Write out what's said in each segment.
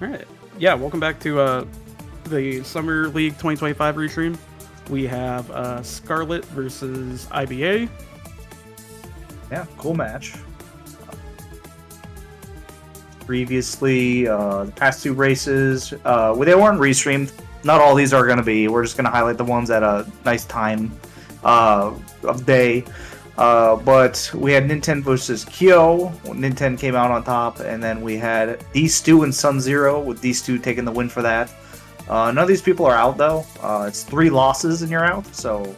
All right. Yeah, welcome back to the Summer League 2025 restream. We have Scarlet versus IBA. Yeah, cool match. Previously, the past two races, they weren't restreamed. Not all these are going to be. We're just going to highlight the ones at a nice time of day. But we had Nintendo versus Kyo. Nintendo came out on top, and then we had these two and Sun Zero, with these two taking the win for that. None of these people are out though. It's 3 losses and you're out, so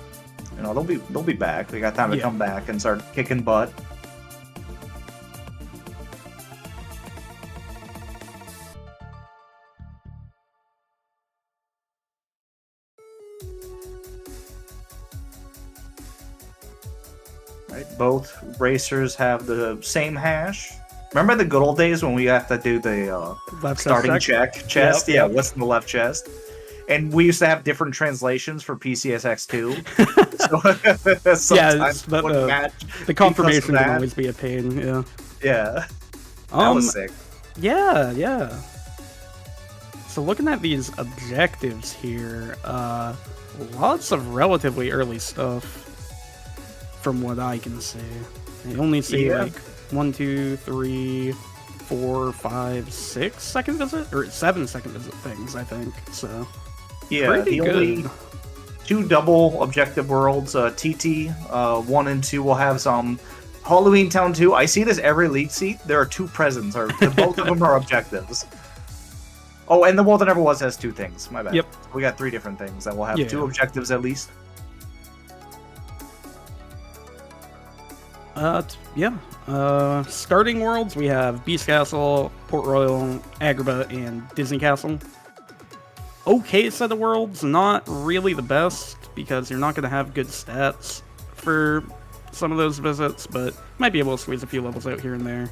you know they'll be back. We got time to come back and start kicking butt. Right, both racers have the same hash. Remember the good old days when we have to do the Left starting chest? Yep, yeah, yep. what's in the left chest? And we used to have different translations for PCSX2. So sometimes the confirmation can always be a pain. Yeah. Yeah. That was sick. Yeah. So looking at these objectives here, lots of relatively early stuff from what I can see. I only see like 1, 2, 3, 4, 5, 6 second visit or 7 second visit things, I think. So yeah, pretty good. Only 2 double objective worlds, TT 1 and 2 will have some. Halloween Town 2, I see this every league seat. There are 2 presents, or both of them are objectives. Oh, and the World That Never Was has 2 things. My bad. Yep. We got 3 different things that will have 2 objectives at least. Starting worlds, we have Beast Castle, Port Royal, Agrabah, and Disney Castle. Okay set of worlds, not really the best, because you're not going to have good stats for some of those visits, but might be able to squeeze a few levels out here and there.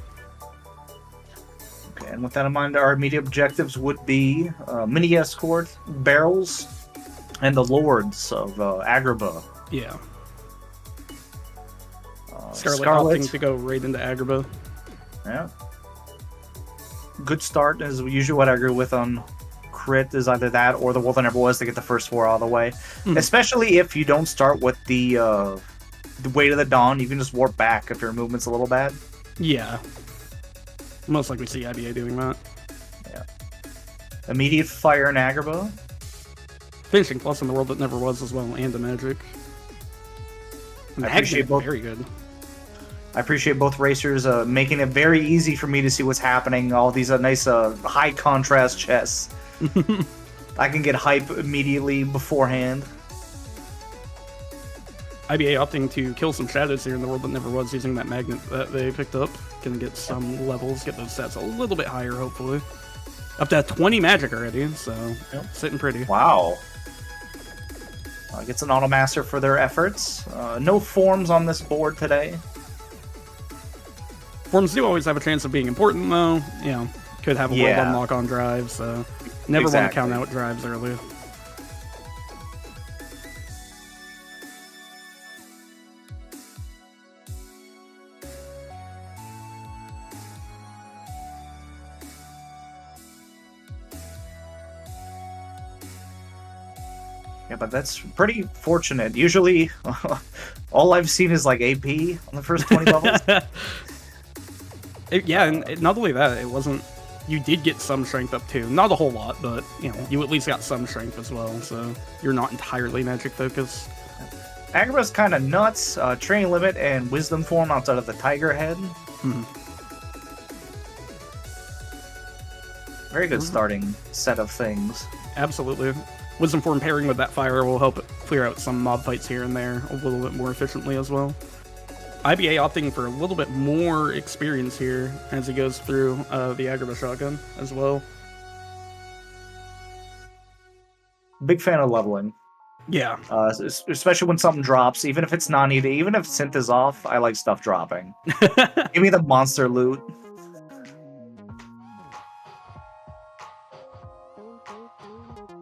Okay, and with that in mind, our immediate objectives would be Mini Escort, Barrels, and the Lords of Agrabah. Yeah. Scarlet opting to go right into Agrabah. Yeah. Good start is usually what I agree with on crit, is either that or the World That Never Was to get the first 4 all the way. Especially if you don't start with the Way to the Dawn, you can just warp back if your movement's a little bad. Yeah. Most likely see IBA doing that. Yeah. Immediate fire in Agrabah. Finishing plus in the World That Never Was as well, and the Magic. I appreciate both. Very good. I appreciate both racers making it very easy for me to see what's happening. All these nice high contrast chests. I can get hype immediately beforehand. IBA opting to kill some shadows here in the World That Never Was using that magnet that they picked up. Can get some levels, get those stats a little bit higher, hopefully. Up to 20 magic already, so sitting pretty. Wow. Gets an Automaster for their efforts. No forms on this board today. Forms do always have a chance of being important, though. You know, could have a world unlock on drives, so never want to count out drives early. Yeah, but that's pretty fortunate. Usually, all I've seen is like AP on the first 20 levels. And not only that, it wasn't. You did get some strength up too. Not a whole lot, but you know, you at least got some strength as well. So you're not entirely magic focused. Agrabah's kind of nuts. Training limit and wisdom form outside of the tiger head. Very good starting set of things. Absolutely. Wisdom form pairing with that fire will help clear out some mob fights here and there a little bit more efficiently as well. IBA opting for a little bit more experience here as he goes through the Agrabah shotgun as well. Big fan of leveling. Yeah. Especially when something drops, even if it's not needed, even if synth is off, I like stuff dropping. Give me the monster loot.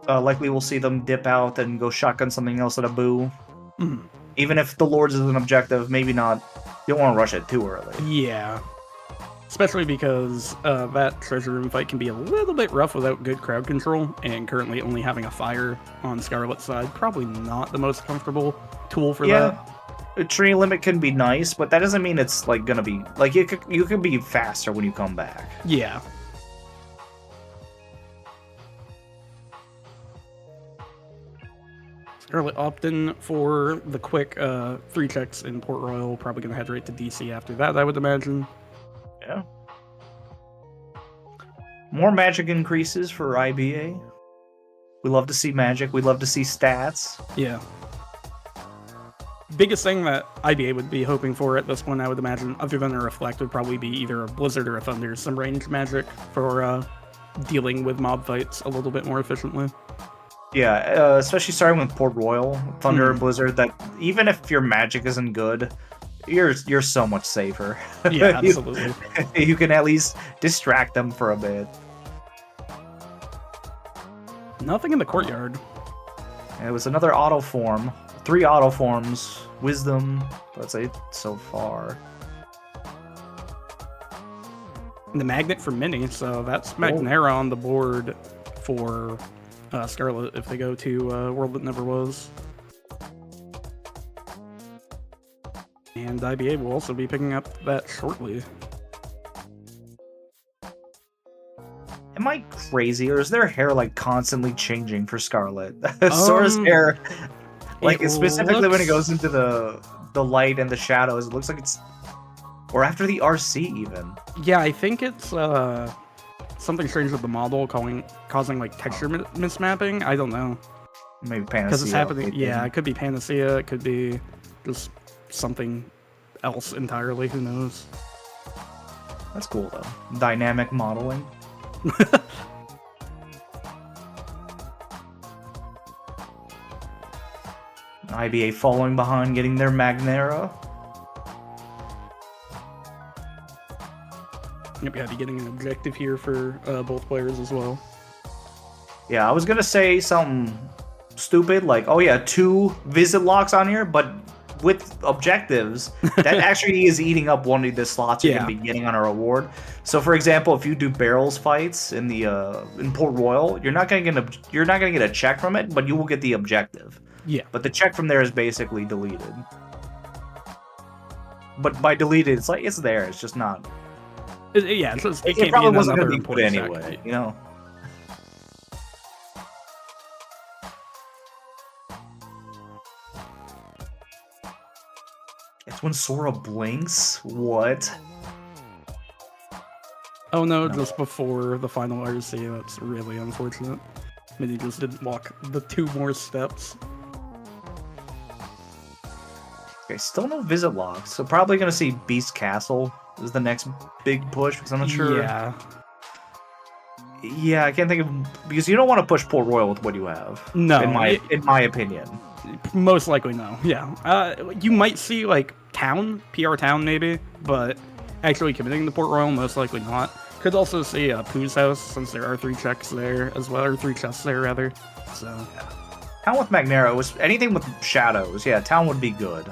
Likely we'll see them dip out and go shotgun something else at a boo. Even if the Lords is an objective, maybe not. You don't want to rush it too early. Yeah. Especially because that treasure room fight can be a little bit rough without good crowd control, and currently only having a fire on Scarlet's side, probably not the most comfortable tool for that. A tree limit can be nice, but that doesn't mean it's like gonna be like you could be faster when you come back. Yeah. Scarlet opting for the quick 3 checks in Port Royal, probably gonna head right to DC after that, I would imagine. Yeah. More magic increases for IBA. We love to see magic. We love to see stats. Yeah. Biggest thing that IBA would be hoping for at this point, I would imagine, other than a Reflect, would probably be either a Blizzard or a Thunder, some range magic for dealing with mob fights a little bit more efficiently. Yeah, especially starting with Port Royal, Thunder, and Blizzard, that even if your magic isn't good, you're so much safer. Yeah, absolutely. You can at least distract them for a bit. Nothing in the courtyard. And it was another auto form. 3 auto forms. Wisdom, that's it so far. The magnet for Mini, so that's Magnera on the board for Scarlet if they go to World That Never Was. And IBA will also be picking up that shortly. Am I crazy, or is their hair like constantly changing for Scarlet? Sora's hair, like specifically when it goes into the light and the shadows, it looks like it's, or after the RC even. Yeah, I think it's something strange with the model causing like texture mismapping. I don't know. Maybe Panacea. Because it's happening. Yeah, it could be Panacea. It could be just something else entirely. Who knows? That's cool though. Dynamic modeling. IBA following behind, getting their Magnera. Yep, yeah, be getting an objective here for both players as well. Yeah, I was gonna say something stupid like, oh yeah, 2 visit locks on here, but with objectives, that actually is eating up one of the slots you're gonna be getting on a reward. So, for example, if you do barrels fights in the in Port Royal, you're not gonna get a check from it, but you will get the objective. Yeah. But the check from there is basically deleted. But by deleted, it's like it's there. It's just not. Yeah, it can't probably be wasn't another gonna be put anyway. check. You know. It's when Sora blinks? What? Oh no, just before the final RC. That's really unfortunate. Mini just didn't walk the 2 more steps. Okay, still no visit logs. So probably gonna see Beast Castle is the next big push, because I'm not sure. Yeah. Yeah, I can't think of, because you don't want to push Port Royal with what you have. No. In my opinion. Most likely no, yeah. You might see, like, Town, PR Town maybe, but actually committing to Port Royal, most likely not. Could also see Pooh's house, since there are 3 checks there as well, or 3 chests there, rather. So, yeah. Town with Magnera was anything with shadows. Yeah, Town would be good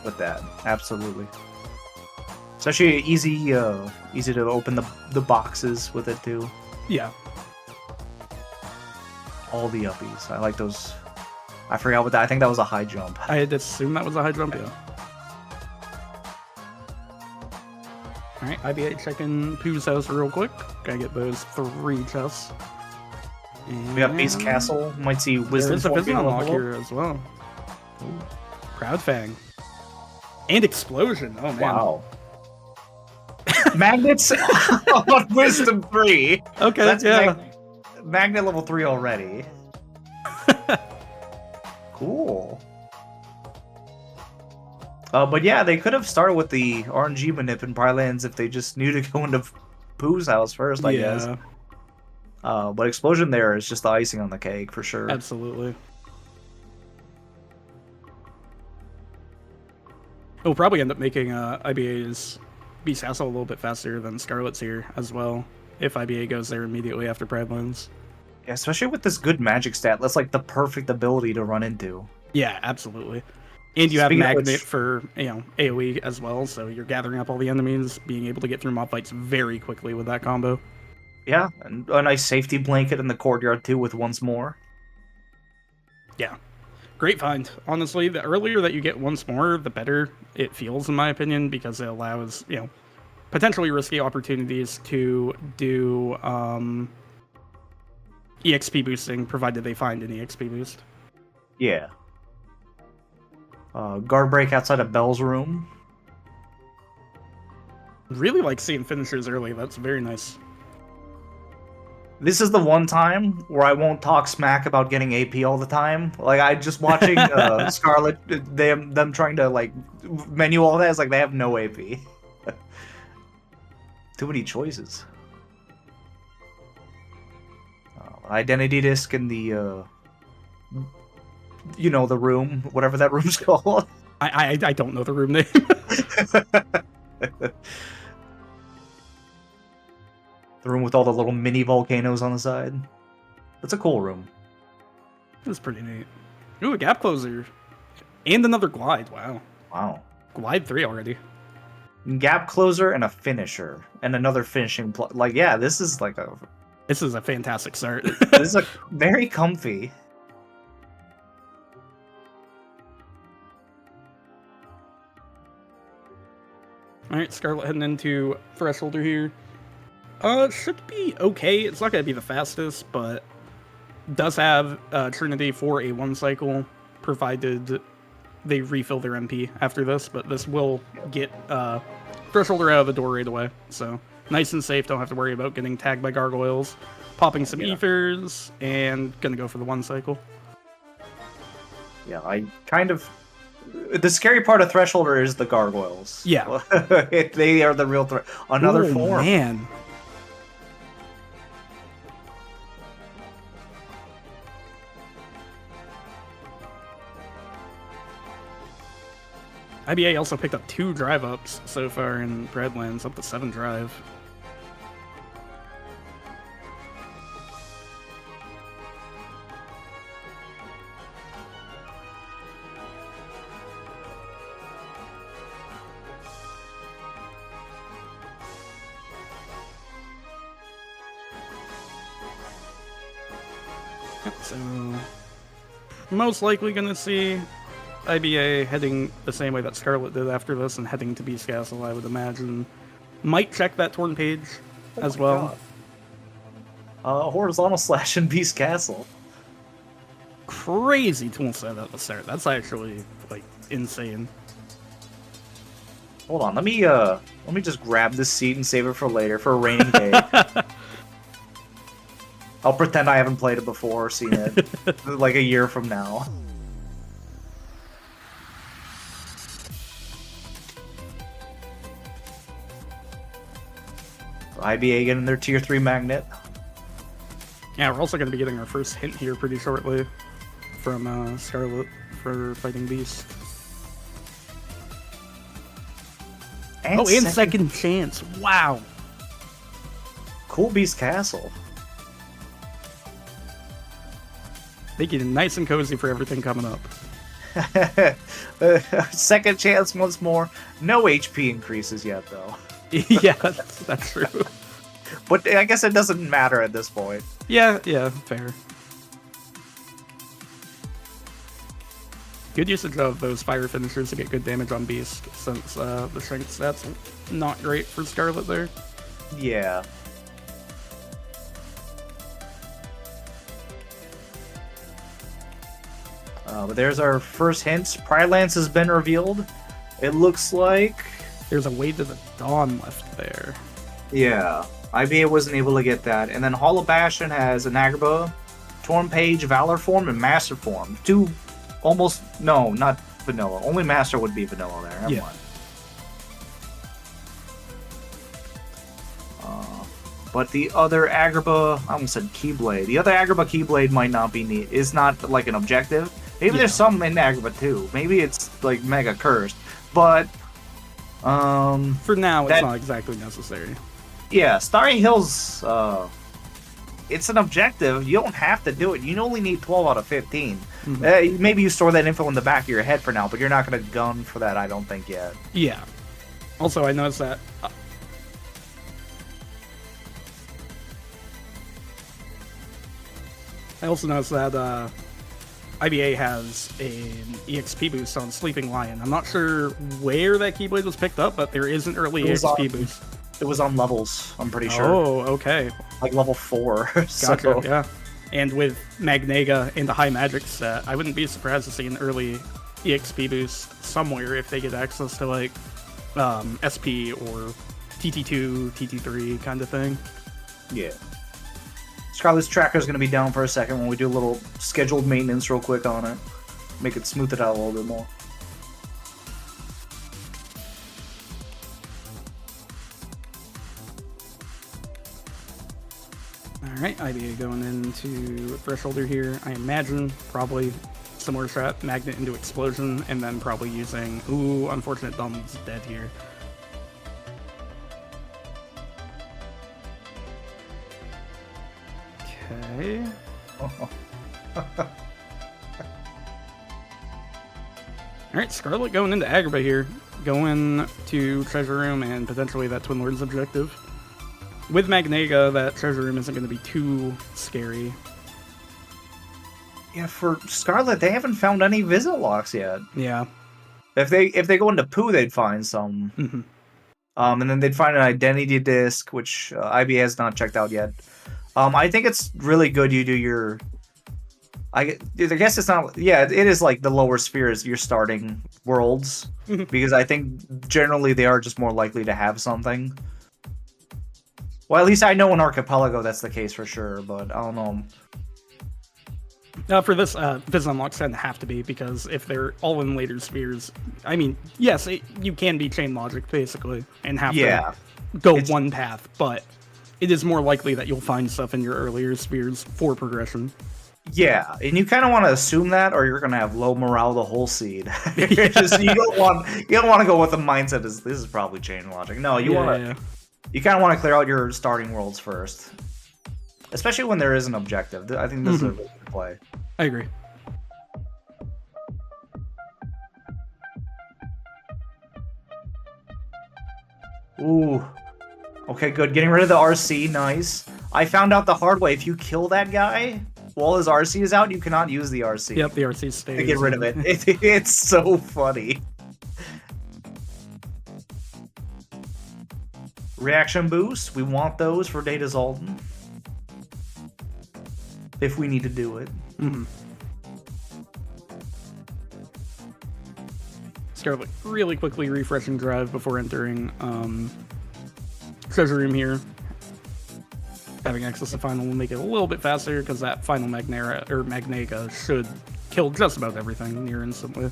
with that. Absolutely. Especially easy to open the boxes with it too. Yeah. All the uppies. I like those. I forgot what that. I think that was a high jump. I had to assume that was a high jump, yeah. Alright, IBA checking Pooh's house real quick. Gotta get those 3 chests. And we got Beast Castle. Might see Wisdom. There's a Vision unlock here as well. Ooh. Proudfang. And Explosion. Oh man. Wow. Magnets on Wisdom 3. Okay, that's yeah. Magnet level 3 already. Cool. But yeah, they could have started with the RNG manip in Prylands if they just knew to go into Pooh's house first, I guess. But Explosion there is just the icing on the cake for sure. Absolutely. We'll probably end up making IBA's Beast Castle a little bit faster than Scarlet's here as well, if IBA goes there immediately after Prylands. Yeah, especially with this good magic stat, that's like the perfect ability to run into. Yeah, absolutely. And you have Speaking of Magnet which, for, AoE as well, so you're gathering up all the enemies, being able to get through mob fights very quickly with that combo. yeah, and a nice safety blanket in the courtyard too with once more. Yeah. Great find. Honestly, the earlier that you get once more, the better it feels, in my opinion, because it allows, potentially risky opportunities to do EXP boosting, provided they find an EXP boost. Yeah. Guard break outside of Bell's room. Really like seeing finishers early. That's very nice. This is the one time where I won't talk smack about getting AP all the time. Like I just watching Scarlet, them trying to like menu all that. It's like they have no AP. Too many choices. Identity disc in the the room, whatever that room's called. I don't know the room name. The room with all the little mini volcanoes on the side. That's a cool room. That's pretty neat. Ooh, a gap closer. And another glide. Wow. Wow. Glide 3 already. Gap closer and a finisher. And another finishing like, yeah, this is like a... This is a fantastic start. This is a very comfy. Alright, Scarlet heading into Thresholder here. Should be okay. It's not going to be the fastest, but does have Trinity for a 1 cycle, provided they refill their MP after this, but this will get Thresholder out of the door right away. So nice and safe, don't have to worry about getting tagged by gargoyles. Popping some ethers, and gonna go for the 1 cycle. Yeah, I kind of... The scary part of Thresholder is the gargoyles. Yeah. They are the real threat. Another form. Man. IBA also picked up 2 drive ups so far in Breadlands, up to 7 drive. So, most likely gonna see IBA heading the same way that Scarlet did after this and heading to Beast Castle, I would imagine. Might check that torn page as well. Horizontal slash in Beast Castle. Crazy tool set at the start. That's actually, like, insane. Hold on, let me just grab this seat and save it for later, for a raining day. I'll pretend I haven't played it before or seen it, like a year from now. IBA getting their tier 3 magnet. Yeah, we're also going to be getting our first hint here pretty shortly from Scarlet for fighting Beast. And second chance. Wow. Cool Beast Castle. Making it nice and cozy for everything coming up. Second chance once more. No HP increases yet, though. Yeah, that's true. But I guess it doesn't matter at this point. Yeah, fair. Good usage of those fire finishers to get good damage on Beast, since the strength stats not great for Scarlet there. Yeah. But there's our first hint. Pride Lance has been revealed. It looks like... There's a Way to the Dawn left there. Yeah. IBA wasn't able to get that. And then Hollow Bastion has an Agrabah, Torn Page, Valor Form, and Master Form. 2 almost... No, not vanilla. Only Master would be vanilla there. Never mind. But the other Agrabah... I almost said Keyblade. The other Agrabah Keyblade might not be neat. Is not like an objective. Maybe there's some in Agrabah too. Maybe it's like mega cursed. But... for now, it's not exactly necessary. Yeah, Starry Hills it's an objective. You don't have to do it. You only need 12 out of 15. Mhm. Maybe you store that info in the back of your head for now, but you're not going to gun for that, I don't think, yet. Yeah. Also, I noticed that. I also noticed that IBA has an EXP boost on Sleeping Lion. I'm not sure where that Keyblade was picked up, but there is an early EXP boost. It was on levels, I'm pretty sure. Oh, okay. Like level 4. Gotcha, So. yeah. And with Magnega in the High Magic set, I wouldn't be surprised to see an early EXP boost somewhere if they get access to, like, SP or TT2, TT3 kind of thing. Yeah. Scarlet's tracker is going to be down for a second when we do a little scheduled maintenance real quick on it. Make it smooth it out a little bit more. Alright, IBA going into Thresholder here. I imagine probably similar strat, Magnet into Explosion, and then probably using... Ooh, unfortunate Dumb's dead here. Okay. Alright, Scarlet going into Agrabah here. Going to Treasure Room and potentially that Twin Lord's objective. With Magnega, that Treasure Room isn't going to be too scary. Yeah, for Scarlet, they haven't found any visit locks yet. Yeah. If they go into Pooh, they'd find some. Mm-hmm. And then they'd find an identity disc, which IB has not checked out yet. I think it's really good you do your... I guess it's not... Yeah, it is like the lower spheres, your starting worlds. Because I think generally they are just more likely to have something. Well, at least I know in Archipelago that's the case for sure, but I don't know. For this, Visit Unlocks tend to have to be, because if they're all in later spheres, I mean, yes, you can be chain logic, basically, and have to go one path, but it is more likely that you'll find stuff in your earlier spheres for progression. Yeah, and you kind of want to assume that, or you're going to have low morale the whole seed. You don't want to go with the mindset this is probably chain logic. No, you want to... You kind of want to clear out your starting worlds first. Especially when there is an objective. I think this is a really good play. I agree. Ooh. Okay, good. Getting rid of the RC, nice. I found out the hard way. If you kill that guy while his RC is out, you cannot use the RC. Yep, the RC stays. To get rid of it. It's so funny. Reaction boost. We want those for Data Zoltan. If we need to do it. Mm-hmm. Scarlet really quickly refreshing drive before entering Treasure Room here. Having access to Final will make it a little bit faster, because that Final Magnega should kill just about everything near instantly.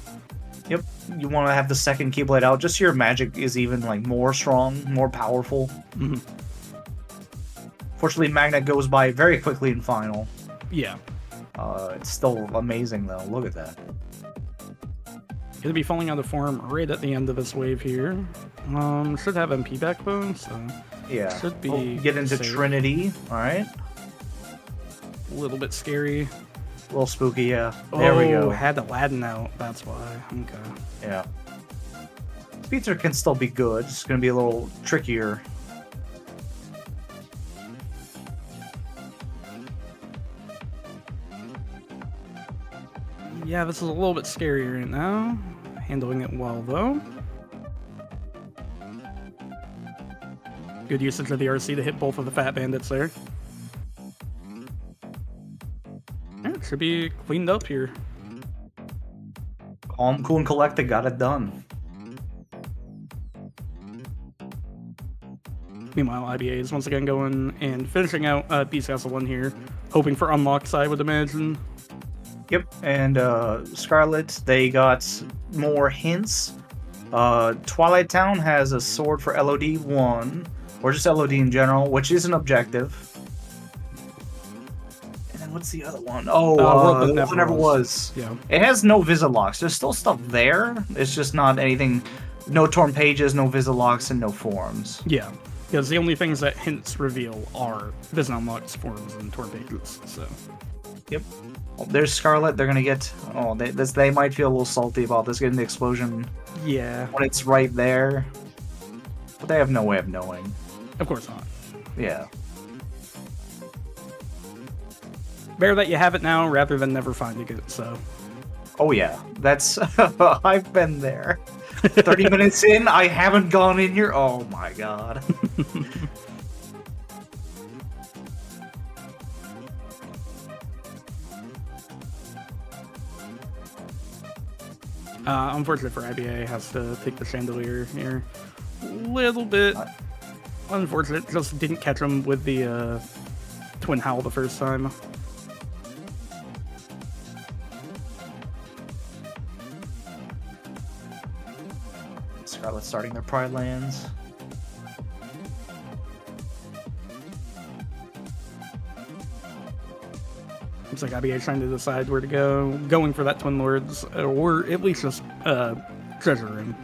Yep, you want to have the second Keyblade out, just so your magic is even like more strong, more powerful. Mm-hmm. Fortunately, Magnet goes by very quickly in Final. Yeah. It's still amazing though, look at that. Gonna be falling out of form right at the end of this wave here. Should have MP backbone, so yeah. Should be get into safe. Trinity, alright. A little bit scary. A little spooky, yeah. There we go. Had Aladdin out, that's why. Okay. Yeah. Speedster can still be good, it's gonna be a little trickier. Yeah, this is a little bit scary right now. Handling it well, though. Good usage of the RC to hit both of the Fat Bandits there. Yeah, it should be cleaned up here. Calm, cool, and collected, got it done. Meanwhile, IBA is once again going and finishing out Beast Castle 1 here, hoping for unlocks, I would imagine. Yep, and Scarlet, they got more hints. Twilight Town has a sword for LOD 1, or just LOD in general, which is an objective. And then what's the other one? Oh, World That Never Was. Yeah. It has no visit locks. There's still stuff there. It's just not anything. No torn pages, no visit locks, and no forms. Yeah. Because the only things that hints reveal are Vision Unlocks, Forms, and Torpedoes, so... Yep. Well, there's Scarlet. They're gonna get... Oh, they might feel a little salty about this getting the explosion. Yeah. When it's right there. But they have no way of knowing. Of course not. Yeah. Better that you have it now rather than never finding it, so... Oh yeah, that's... I've been there. 30 minutes in, I haven't gone in here. Oh my god. Unfortunate for IBA, has to take the chandelier here. Little bit unfortunate, just didn't catch him with the Twin Howl the first time. Scarlet starting their Pride lands. Looks like IBA trying to decide where to go, going for that Twin Lords, or at least just Treasure Room.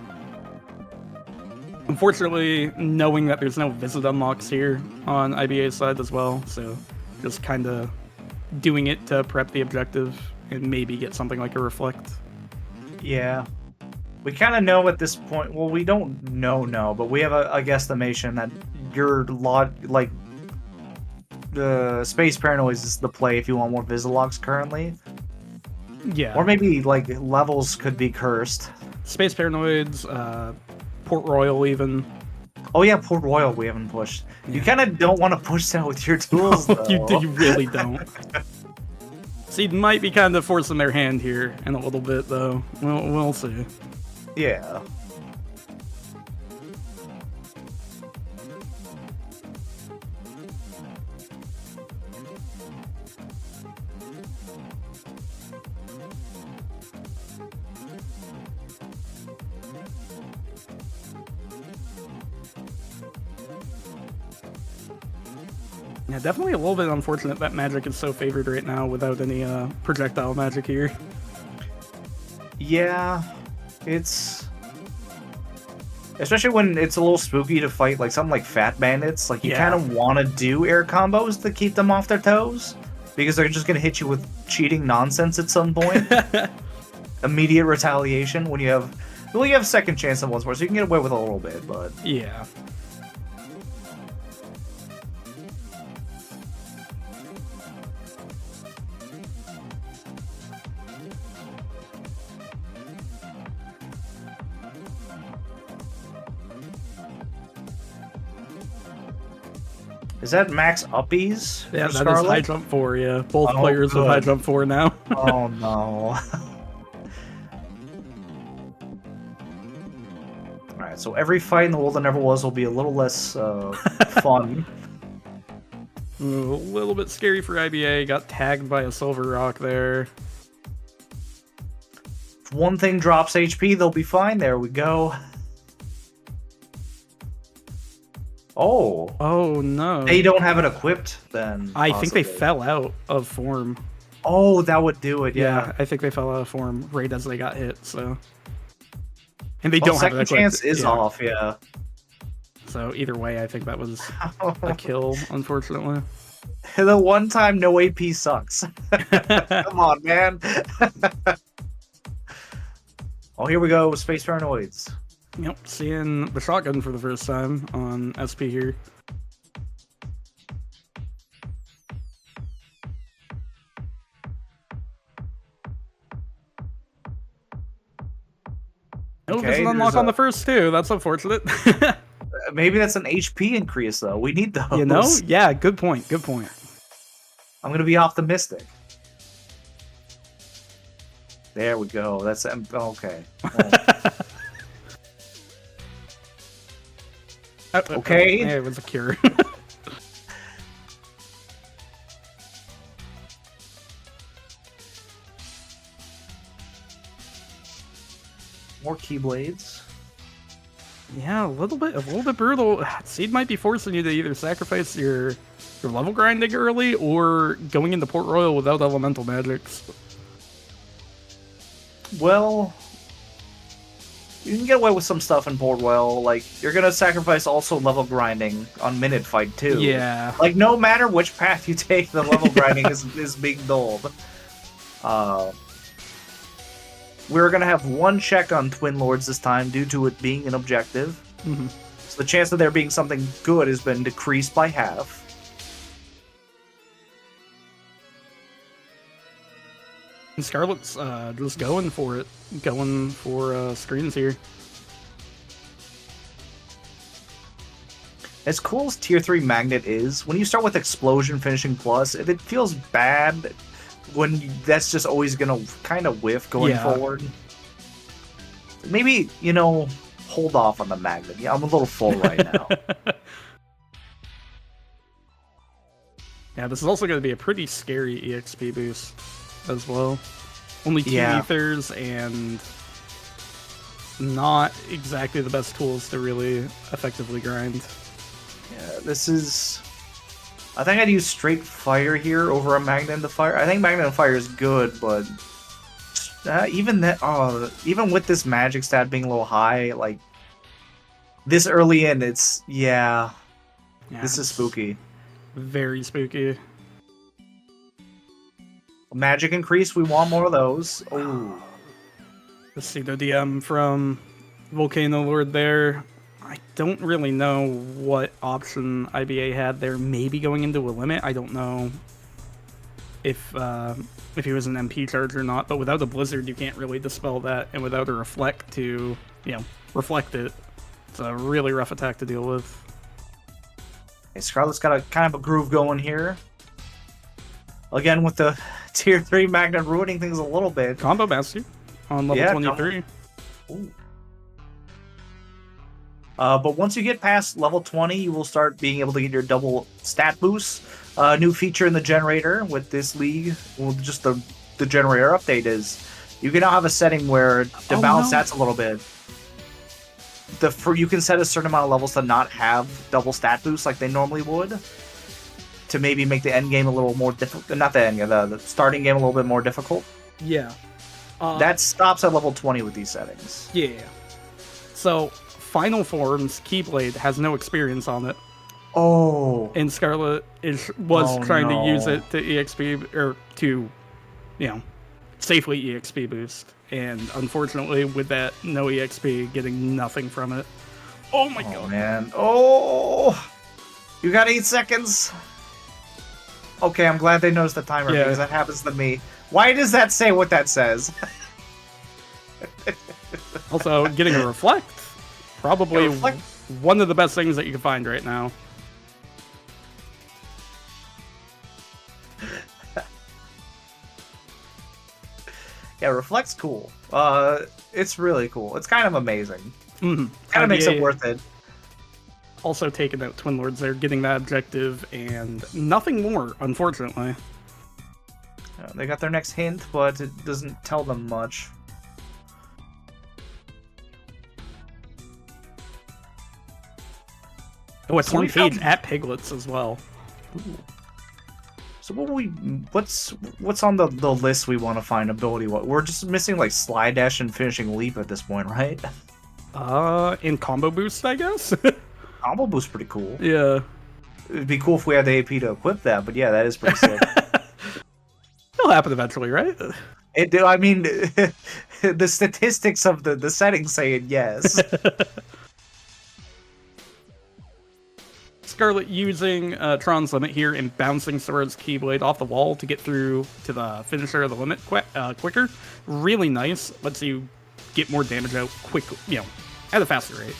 Unfortunately, knowing that there's no Visit Unlocks here on IBA's side as well, so just kind of doing it to prep the objective and maybe get something like a Reflect. Yeah. We kind of know at this point, well, we don't know, but we have a guesstimation that your like, the Space Paranoids is the play if you want more Visilocks currently. Yeah. Or maybe, like, levels could be cursed. Space Paranoids, Port Royal even. Oh yeah, Port Royal we haven't pushed. Yeah. You kind of don't want to push that with your tools, though. You really don't. Seed might be kind of forcing their hand here in a little bit, though. We'll see. Yeah. Yeah, definitely a little bit unfortunate that magic is so favored right now without any projectile magic here. Yeah, it's... Especially when it's a little spooky to fight like something like Fat Bandits. Like, you kind of want to do air combos to keep them off their toes. Because they're just going to hit you with cheating nonsense at some point. Immediate retaliation when you have... Well, you have second chance on once more, so you can get away with a little bit, but... Yeah. Is that max uppies? Yeah, that is high jump 4, yeah. Both players have high jump 4 now. Oh no. Alright, so every fight in the world that never was will be a little less fun. A little bit scary for IBA. Got tagged by a Silver Rock there. If one thing drops HP, they'll be fine. There we go. Oh. Oh, no. They don't have it equipped, then. I think they fell out of form. Oh, that would do it, yeah. I think they fell out of form right as they got hit, so... And they don't have it equipped. Second chance is off, yeah. So either way, I think that was a kill, unfortunately. The one time no AP sucks. Come on, man. Oh, here we go, Space Paranoids. Yep, seeing the shotgun for the first time on SP here. Oh, there's an unlock on the first two. That's unfortunate. Maybe that's an HP increase, though. We need those. You know? Yeah, good point. Good point. I'm going to be optimistic. There we go. That's okay. Okay. It was a cure. More Keyblades. Yeah, a little bit brutal. Seed might be forcing you to either sacrifice your level grinding early or going into Port Royal without elemental magics. Well, you can get away with some stuff in Boardwell. Like, you're gonna sacrifice also level grinding on Minute Fight too. Yeah. Like, no matter which path you take, the level grinding is being dulled. We're gonna have one check on Twin Lords this time due to it being an objective. Mm-hmm. So the chance of there being something good has been decreased by half. And Scarlet's just going for it. Going for screens here. As cool as Tier 3 Magnet is, when you start with Explosion finishing plus, it feels bad when that's just always going to kind of whiff going forward. Maybe, you know, hold off on the Magnet. Yeah, I'm a little full right now. Yeah, this is also going to be a pretty scary EXP boost as well. Only 2 ethers and not exactly the best tools to really effectively grind. Yeah, this is... I think I'd use straight fire here over a Magnet into fire. I think Magnet and fire is good, but even with this magic stat being a little high, like this early in, it's this is spooky. Very spooky. Magic increase, we want more of those. Oh, The pseudo DM from Volcano Lord there. I don't really know what option IBA had there. Maybe going into a limit. I don't know if he was an MP charge or not. But without a Blizzard, you can't really dispel that, and without a Reflect to reflect it, it's a really rough attack to deal with. Okay, Scarlet's got a kind of a groove going here. Again with the Tier 3 Magnet ruining things a little bit. Combo Master on level 23. Ooh. But once you get past level 20, you will start being able to get your double stat boost. New feature in the generator with this league, well, just the generator update is you can now have a setting where to balance stats a little bit. You can set a certain amount of levels to not have double stat boosts like they normally would, to maybe make the end game a little more difficult. Not the end game, the starting game a little bit more difficult. Yeah. That stops at level 20 with these settings. Yeah. So Final Form's Keyblade has no experience on it. Oh. And Scarlet was trying to use it to EXP, or to, safely EXP boost. And unfortunately, with that no EXP, getting nothing from it. Oh my god. Man. Oh! You got 8 seconds. Okay, I'm glad they noticed the timer because that happens to me. Why does that say what that says? Also, getting a Reflect. Probably one of the best things that you can find right now. Yeah, Reflect's cool. It's really cool. It's kind of amazing. Mm-hmm. Kind of makes it worth it. Also taking out Twin Lords there, getting that objective, and nothing more, unfortunately. They got their next hint, but it doesn't tell them much. Oh, a Torn Cage at Piglets as well. Ooh. So what's on the list we want to find ability? We're just missing like Slide Dash and Finishing Leap at this point, right? In Combo Boost, I guess? Combo Boost pretty cool. Yeah. It'd be cool if we had the AP to equip that, but yeah, that is pretty sick. It'll happen eventually, right? I mean, the statistics of the settings say it yes. Scarlet using Tron's Limit here and bouncing Sora's Keyblade off the wall to get through to the finisher of the limit quicker. Really nice. Lets you get more damage out quickly, at a faster rate.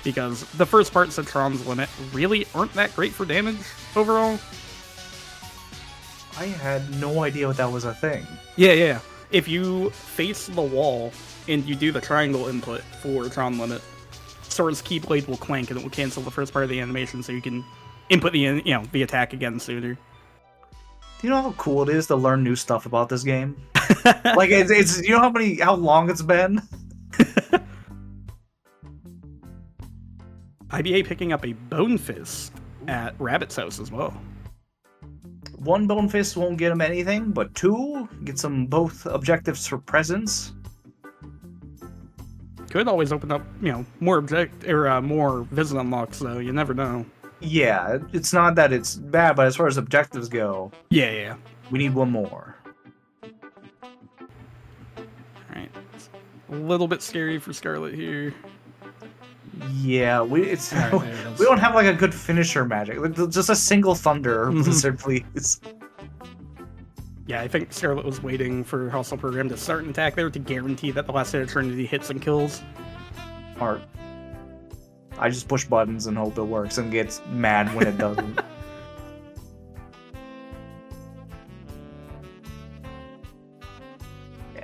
Because the first parts of Tron's Limit really aren't that great for damage overall. I had no idea what that was a thing. Yeah. If you face the wall and you do the triangle input for Tron Limit, Sora's Keyblade will clank and it will cancel the first part of the animation, so you can input the attack again sooner. Do you know how cool it is to learn new stuff about this game? Like it's you know how long it's been? IBA picking up a Bone Fist at Rabbit's house as well. 1 Bone Fist won't get him anything, but 2 gets him both objectives for presence. Could always open up, more more visit unlocks, though. You never know. Yeah, it's not that it's bad, but as far as objectives go, Yeah. we need one more. Alright. A little bit scary for Scarlet here. Yeah, we don't have like a good finisher magic. Just a single thunder, Blizzard, please. Yeah, I think Scarlet was waiting for Hostile Program to start an attack there to guarantee that the last hit of Trinity hits and kills. Smart. I just push buttons and hope it works and gets mad when it doesn't.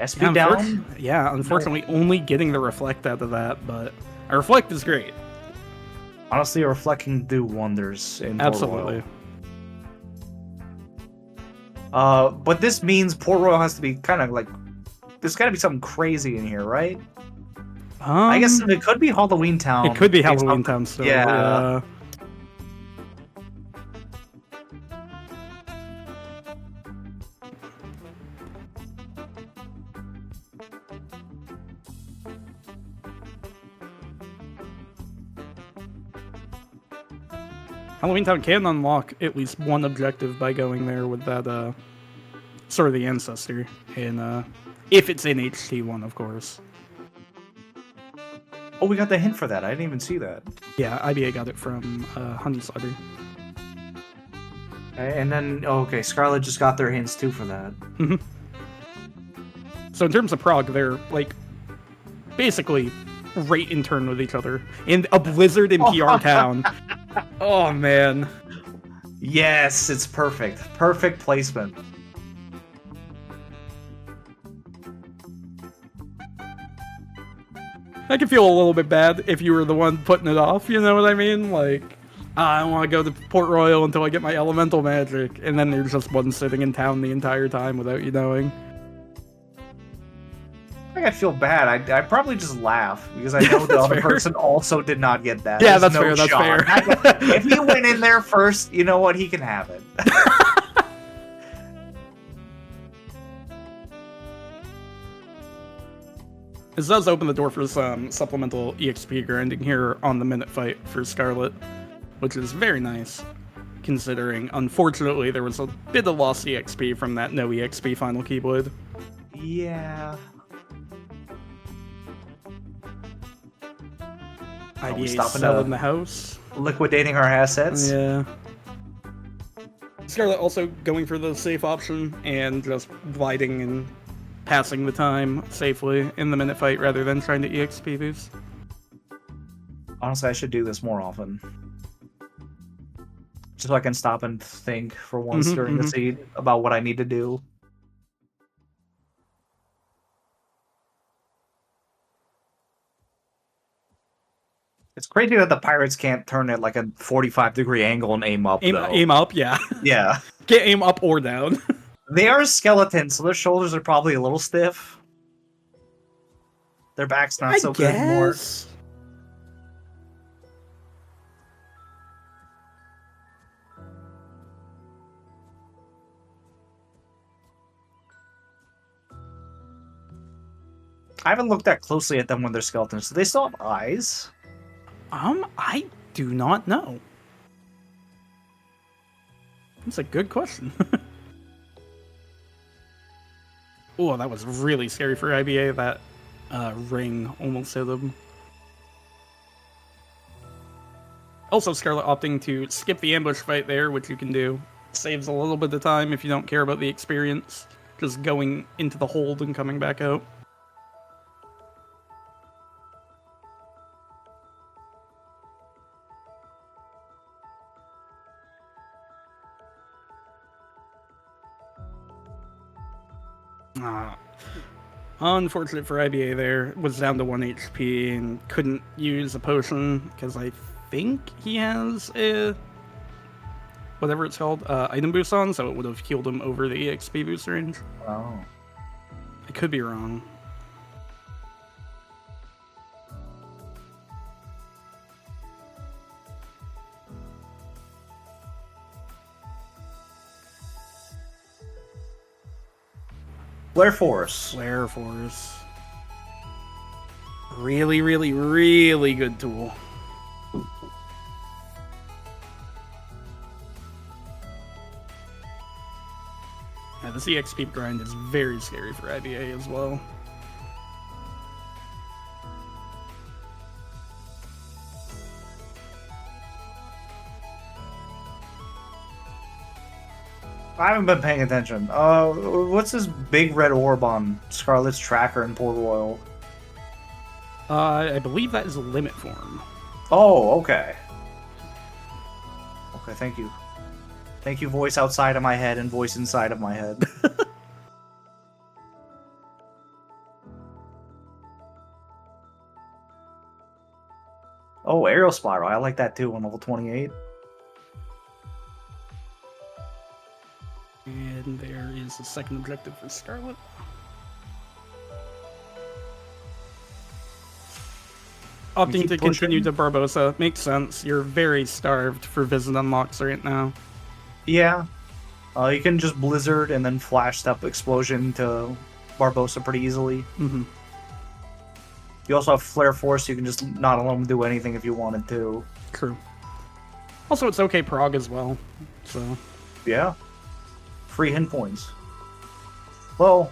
SP down? Yeah, unfortunately only getting the Reflect out of that, but a Reflect is great. Honestly, a Reflect can do wonders in Absolutely. Port Royal. But this means Port Royal has to be kind of like... There's got to be something crazy in here, right? I guess it could be Halloween Town. It could be Halloween Town still. Yeah. Halloween Town can unlock at least one objective by going there with that, sort of the Ancestor. And, if it's in HT1, of course. Oh, we got the hint for that. I didn't even see that. Yeah, IBA got it from, Honey Slider. And then, okay, Scarlet just got their hints too for that. So in terms of prog, they're, like, basically right in turn with each other. And a Blizzard in PR Town. Oh, man. Yes, it's perfect. Perfect placement. I could feel a little bit bad if you were the one putting it off, you know what I mean? Like, I don't want to go to Port Royal until I get my elemental magic, and then there's just one sitting in town the entire time without you knowing. I think I feel bad. I probably just laugh, because I know the other person also did not get that. Yeah, There's that's fair, that's fair. If he went in there first, you know what? He can have it. This does open the door for some supplemental EXP grinding here on the minute fight for Scarlet, which is very nice, considering, unfortunately, there was a bit of lost EXP from that no EXP final Keyblade. Yeah. IBA still in the house. Liquidating our assets. Yeah. Scarlet also going for the safe option and just gliding and passing the time safely in the minute fight rather than trying to EXP boost. Honestly, I should do this more often. Just so I can stop and think for once during the seed about what I need to do. It's crazy that the pirates can't turn it like a 45-degree angle and aim up, though. Aim up, yeah. Yeah. Can't aim up or down. They are skeletons, so their shoulders are probably a little stiff. Their back's not so good anymore. I haven't looked that closely at them when they're skeletons. Do they still have eyes? I do not know. That's a good question. Oh, that was really scary for IBA. That ring almost hit him. Also, Scarlet opting to skip the ambush fight there, which you can do. Saves a little bit of time if you don't care about the experience. Just going into the hold and coming back out. Unfortunate for IBA there. Was down to 1 HP and couldn't use a potion because I think he has a whatever it's called, item boost on, so it would have healed him over the EXP boost range. Oh. I could be wrong. Flare Force. Flare Force. Really, really, really good tool. Yeah, this EXP grind is very scary for IBA as well. I haven't been paying attention. What's this big red orb on Scarlet's tracker in Port Royal? I believe that is a limit form. Oh, okay. Okay, thank you. Thank you, voice outside of my head and voice inside of my head. Oh, Aerial Spiral. I like that too on level 28. And there is a second objective for Scarlet. Opting to continue to Barbosa. Makes sense. You're very starved for visit unlocks right now. Yeah. You can just Blizzard and then Flash Step Explosion to Barbosa pretty easily. Mm-hmm. You also have Flare Force, you can just not let him do anything if you wanted to. True. Also, it's okay prog as well, so... Yeah. Free hit points. Well,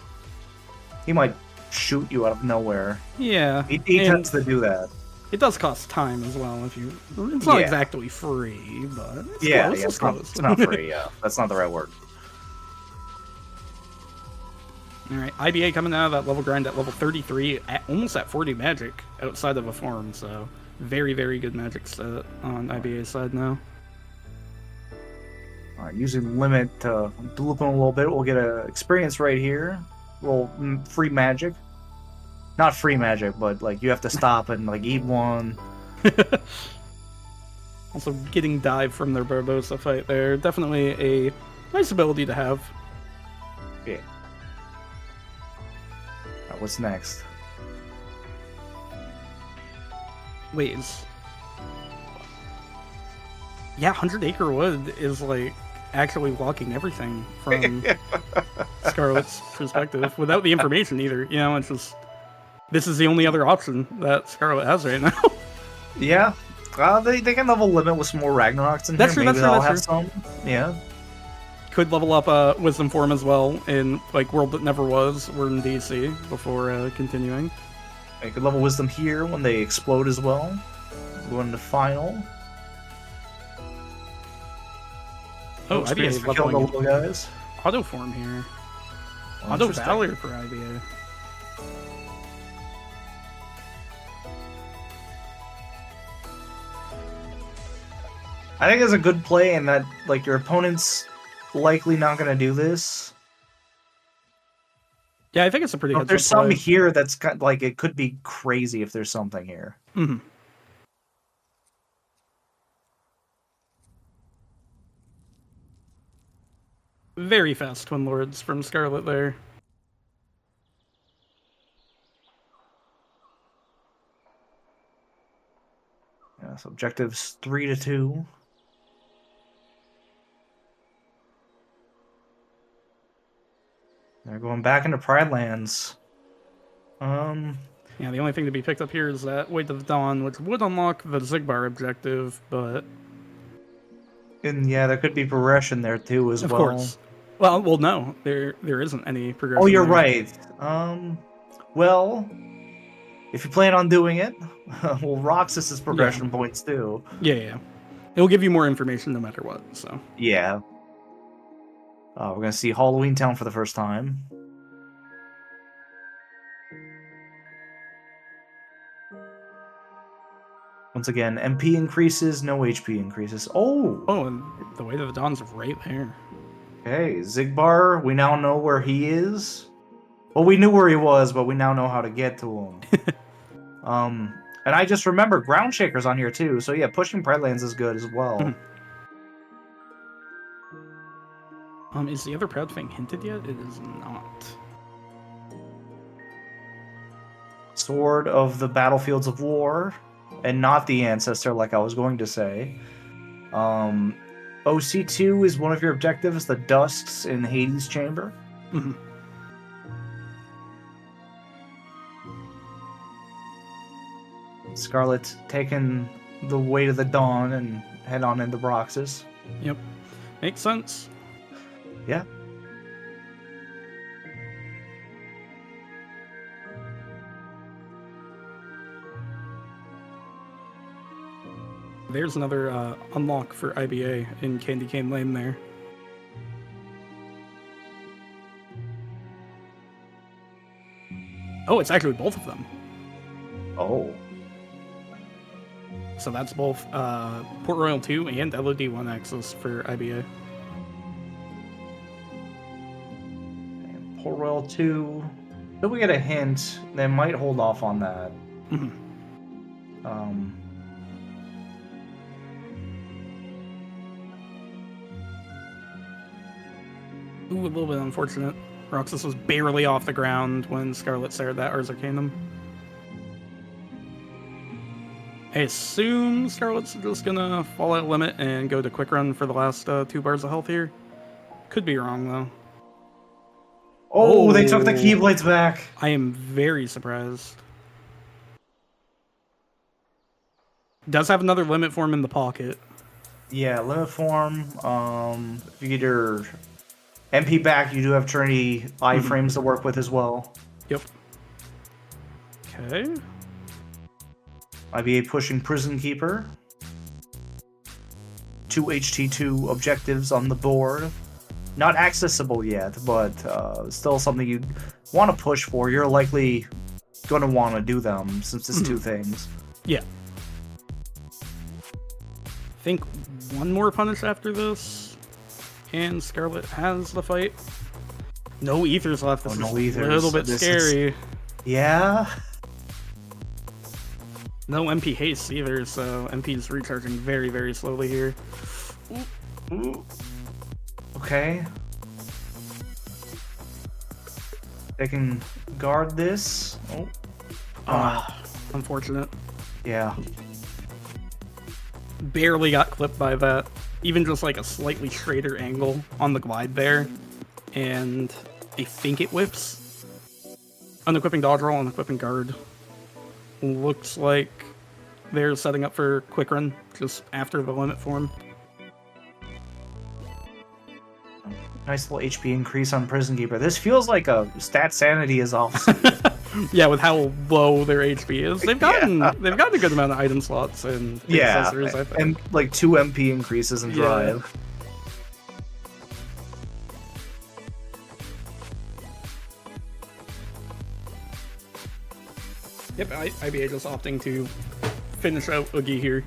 he might shoot you out of nowhere. Yeah. He tends to do that. It does cost time as well if you... It's not exactly free, but it's close. Yeah, it's not free, yeah. That's not the right word. Alright, IBA coming out of that level grind at level 33, almost at 40 magic outside of a farm, so very, very good magic set on IBA's side now. Alright, using Limit to loop him a little bit, we'll get an experience right here. A little free magic. Not free magic, but like you have to stop and like eat one. Also getting dive from their Barbosa fight there. Definitely a nice ability to have. Yeah. What's next? Wait, is... Yeah, 100 Acre Wood is like actually blocking everything from Scarlet's perspective without the information either. You know, it's just... This is the only other option that Scarlet has right now. Yeah. They can level Limit with some more Ragnaroks in that's here. True, Maybe they'll have some. Yeah. Could level up Wisdom Form as well in like World That Never Was or in DC before continuing. You could level Wisdom here when they explode as well. Go into Final. Oh, IBA for killing the little guys. Auto Form here. Auto Valor for IBA. I think it's a good play in that like your opponent's likely not going to do this. Yeah, I think it's a pretty good. There's some here that's kind of, like it could be crazy if there's something here. Mm-hmm. Very fast Twin Lords from Scarlet there. Yeah, so objectives 3 to 2. They're going back into Pride Lands. Yeah, the only thing to be picked up here is that Weight of Dawn, which would unlock the Zigbar objective, but... And yeah, there could be progression there too as well. Of course. Well, no, there isn't any progression. Oh, you're there. right. Well, if you plan on doing it, well, Roxas is progression points too. Yeah. It'll give you more information no matter what, so... Yeah. We're going to see Halloween Town for the first time. Once again, MP increases, no HP increases. Oh, and the Weight of the Dawn's right there. Okay, Zigbar, we now know where he is. Well, we knew where he was, but we now know how to get to him. And I just remember Ground Shaker's on here too, so yeah, pushing Pride Lands is good as well. Is the other Proud Thing hinted yet? It is not. Sword of the Battlefields of War, and not the Ancestor, like I was going to say. OC2 is one of your objectives, the Dusks in Hades Chamber. Scarlet taking the way to the dawn and head on into Broxus. Yep. Makes sense. Yeah. There's another unlock for IBA in Candy Cane Lane there. Oh, it's actually both of them. Oh. So that's both Port Royal 2 and LOD 1 access for IBA. And Port Royal 2. If we get a hint, they might hold off on that. Ooh, a little bit unfortunate. Roxas was barely off the ground when Scarlet started that Ars Arcanum. I assume Scarlet's just gonna fall at limit and go to Quick Run for the last 2 bars of health here. Could be wrong, though. Oh, they took the Keyblades back. I am very surprised. Does have another limit form in the pocket. Yeah, limit form. If you get your MP back, you do have Trinity iframes to work with as well. Yep. Okay. IBA pushing Prison Keeper. 2 HT2 objectives on the board. Not accessible yet, but still something you'd want to push for. You're likely going to want to do them since it's 2 things. Yeah. I think one more punish after this, and Scarlet has the fight. No ethers left. This is no ethers. A little bit scary. Yeah. No MP haste either, so MP is recharging very, very slowly here. Ooh. Okay. They can guard this. Oh. Unfortunate. Yeah. Barely got clipped by that. Even just like a slightly straighter angle on the glide there. And I think it whips. Unequipping dodge roll, unequipping guard. Looks like they're setting up for Quick Run just after the limit form. Nice little HP increase on Prison Keeper. This feels like a stat sanity is off. Yeah, with how low their HP is, they've gotten a good amount of item slots and accessories. I think. And like 2 MP increases in drive. Yep, IBA just opting to finish out Oogie here,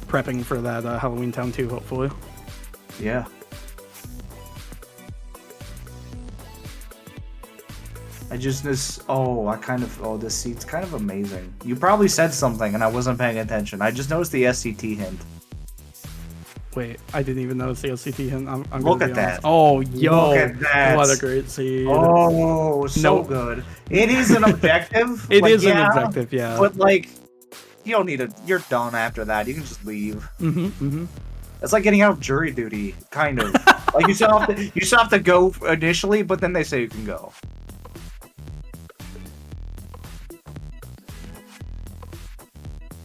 prepping for that Halloween Town 2, hopefully. Yeah. This seat's kind of amazing. You probably said something and I wasn't paying attention. I just noticed the SCT hint. Wait, I didn't even notice the SCT hint. I'm Look gonna at be honest. that. Oh, yo. Look at that. What a great seed. Oh, so good. It is an objective. It is an objective, yeah. But like, you don't need you're done after that. You can just leave. It's like getting out of jury duty, kind of. Like you still have to go initially, but then they say you can go.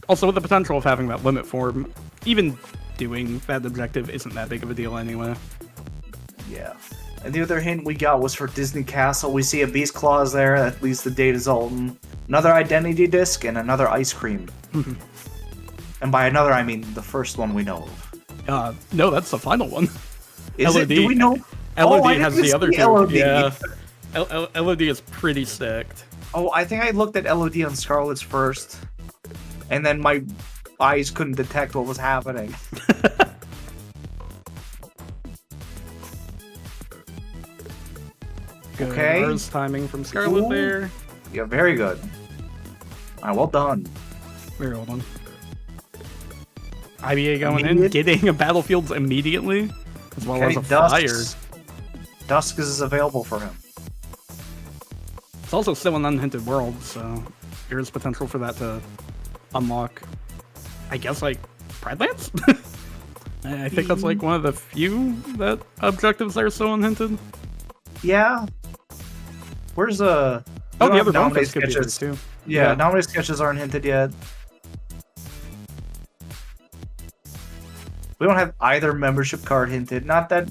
Also, with the potential of having that limit form, even doing that objective isn't that big of a deal anyway. Yeah. And the other hint we got was for Disney Castle. We see a Beast Claws there that leads to Data Zoltan. Another Identity Disc and another Ice Cream. And by another, I mean the first one we know of. No, that's the final one. Is LOD. it? Do we know? LOD has the other two. LOD. Yeah. LOD is pretty stacked. Oh, I think I looked at LOD on Scarlet's first. And then my eyes couldn't detect what was happening. Good. Okay. Ars timing from Scarlet there. Yeah, very good. Alright, well done. Very well done. IBA going in, getting a battlefields immediately, as well as a fire. Dusk is available for him. It's also still an unhinted world, so there is potential for that to unlock, I guess, like Pride Lance? I think that's like one of the few that objectives that are still unhinted. Yeah. Where's the other Bonefist could be there too. Yeah, nominated sketches aren't hinted yet. We don't have either membership card hinted. Not that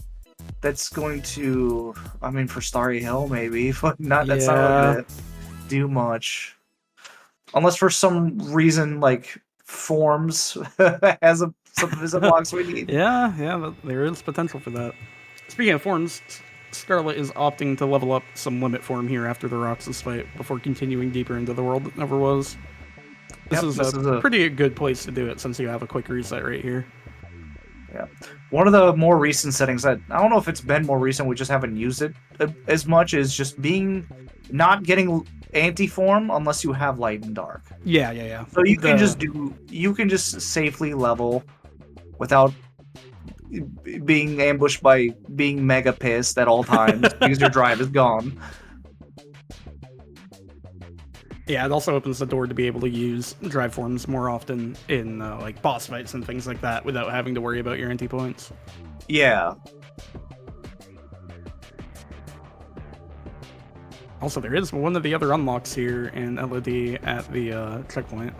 that's going to. I mean, for Starry Hill maybe, but not. That's not really Yeah. gonna do much. Unless for some reason, like Forms has some visit blocks we need. Yeah, there is potential for that. Speaking of forms, Scarlet is opting to level up some limit form here after the Roxas fight before continuing deeper into the world that never was. This is a pretty good place to do it since you have a quick reset right here. Yeah. One of the more recent settings that I don't know if it's been more recent, we just haven't used it as much, is just not getting anti-form unless you have light and dark. Yeah. So you can just safely level without being ambushed by being mega pissed at all times because your drive is gone. Yeah, it also opens the door to be able to use drive forms more often in like boss fights and things like that without having to worry about your anti points. Yeah. Also, there is one of the other unlocks here in LOD at the checkpoint.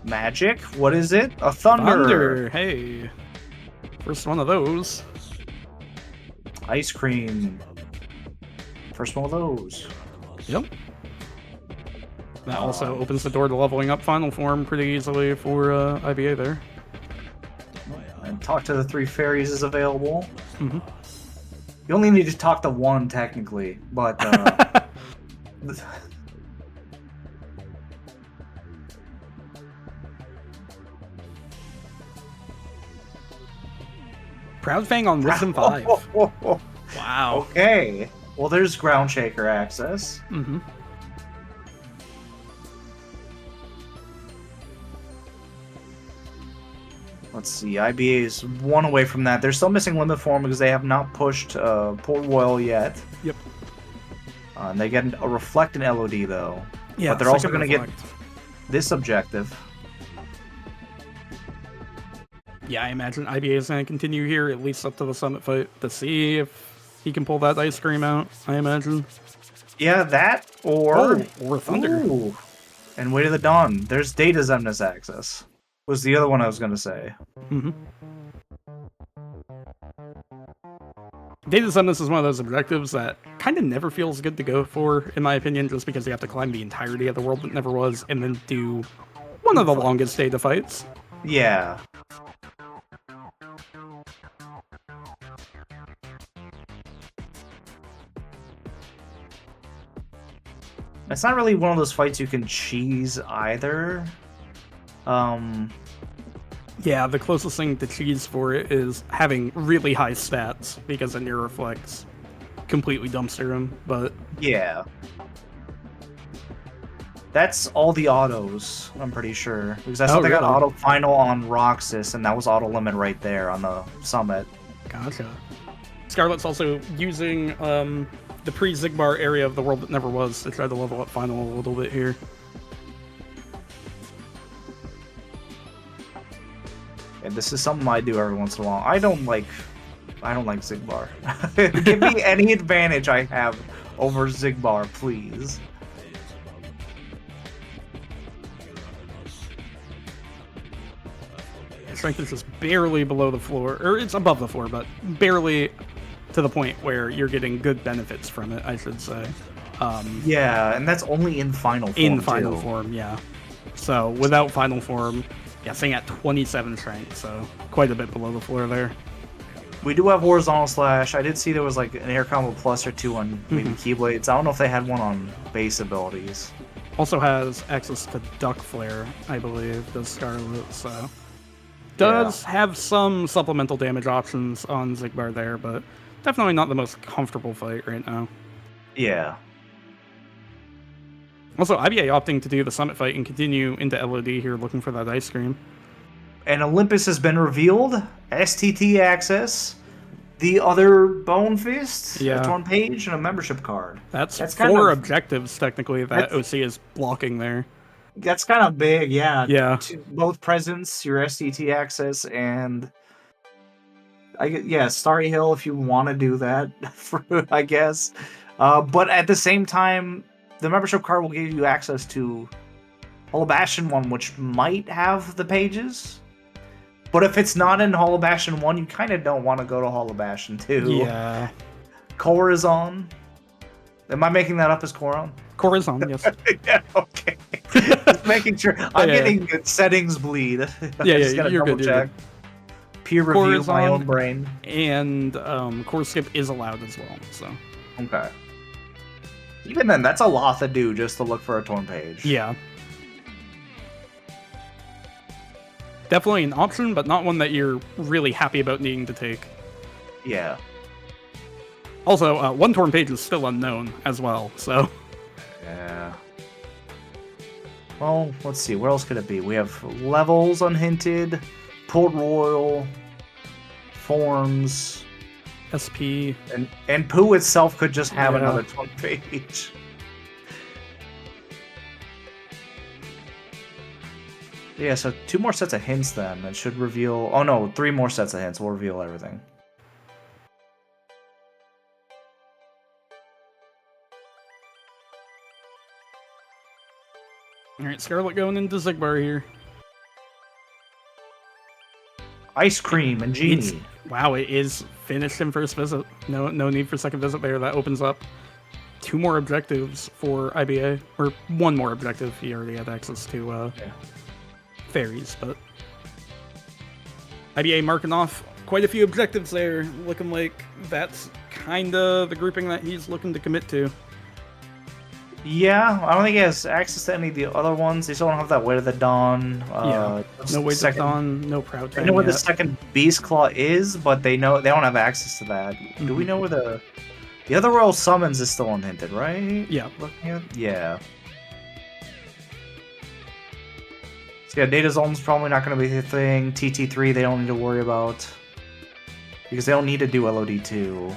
Magic? What is it? A thunder! Hey! First one of those. Ice cream. First one of those. Yep. That also opens the door to leveling up final form pretty easily for IBA there. And talk to the 3 fairies is available. Mm-hmm. You only need to talk to 1 technically, but Proudfang on Wisdom 5. Wow. Okay. Well, there's Ground Shaker access. Mm-hmm. Let's see. IBA is 1 away from that. They're still missing Limit Form because they have not pushed Port Royal yet. Yep. And they get a Reflect in LOD, though. Yeah, but they're also going to get this objective. Yeah, I imagine IBA is going to continue here, at least up to the Summit fight, to see if he can pull that ice cream out, I imagine. Yeah, that, or Thunder. Ooh. And Way to the Dawn. There's Data Zemnis access. Was the other one I was going to say. Mm-hmm. Data Zemnis is one of those objectives that kind of never feels good to go for, in my opinion, just because you have to climb the entirety of the world that never was, and then do one of the longest data fights. Yeah. It's not really one of those fights you can cheese either. Yeah, the closest thing to cheese for it is having really high stats, because then your reflex completely dumpster him, but... Yeah. That's all the autos, I'm pretty sure. Because I thought they got auto final on Roxas, and that was auto limit right there on the summit. Gotcha. Scarlet's also using the pre-Zigbar area of the world that never was to try to level up final a little bit here. And this is something I do every once in a while. I don't like Zigbar. Give me any advantage I have over Zigbar, please. Strength is just barely below the floor, or it's above the floor, but barely to the point where you're getting good benefits from it, I should say. Yeah, and that's only in final form. In final form, yeah. So without final form, yeah, staying at 27 strength, so quite a bit below the floor there. We do have Horizontal Slash. I did see there was like an air combo plus or 2 on maybe Keyblades. I don't know if they had one on base abilities. Also has access to Duck Flare, I believe, does Scarlet, so... Does have some supplemental damage options on Zigbar there, but definitely not the most comfortable fight right now. Yeah. Also, IBA opting to do the Summit fight and continue into LOD here looking for that ice cream. And Olympus has been revealed. STT access. The other Bone Fist. Yeah. A torn page and a membership card. That's 4 objectives, technically, that OC is blocking there. That's kind of big, yeah. Yeah. Both presents, your STT access, and Starry Hill if you want to do that, I guess. But at the same time, the membership card will give you access to Hollow Bastion 1, which might have the pages. But if it's not in Hollow Bastion 1, you kind of don't want to go to Hollow Bastion 2. Yeah. Corazon. Am I making that up as Coron? Corazon, yes. Yeah, okay. Just making sure. I'm getting settings bleed. Yeah, just gotta you're double good. check. Peer review Corazon, my own brain. And core skip is allowed as well, so. Okay. Even then, that's a lot to do just to look for a torn page. Yeah. Definitely an option, but not one that you're really happy about needing to take. Yeah. Also, one torn page is still unknown as well, so. Yeah. Well, let's see. Where else could it be? We have levels unhinted, Port Royal, forms, SP. and Pooh itself could just have Yeah. another torn page. Yeah, so 2 more sets of hints then. That should reveal... Oh no, 3 more sets of hints will reveal everything. Alright, Scarlet going into Zigbar here. Ice cream and genie. Wow, it is finished in first visit. No need for second visit there. That opens up 2 more objectives for IBA. Or 1 more objective. He already had access to fairies, but... IBA marking off quite a few objectives there. Looking like that's kinda the grouping that he's looking to commit to. Yeah, I don't think he has access to any of the other ones. They still don't have that Weight of the Dawn. No Weight of Dawn, no Proud They know where the yet. second Beast Claw is, but they don't have access to that. Do we know where the other Royal Summons is still unhinted, right? Yeah. Looking at, yeah. So yeah, Data Zone's probably not going to be the thing. TT3 they don't need to worry about because they don't need to do LOD2.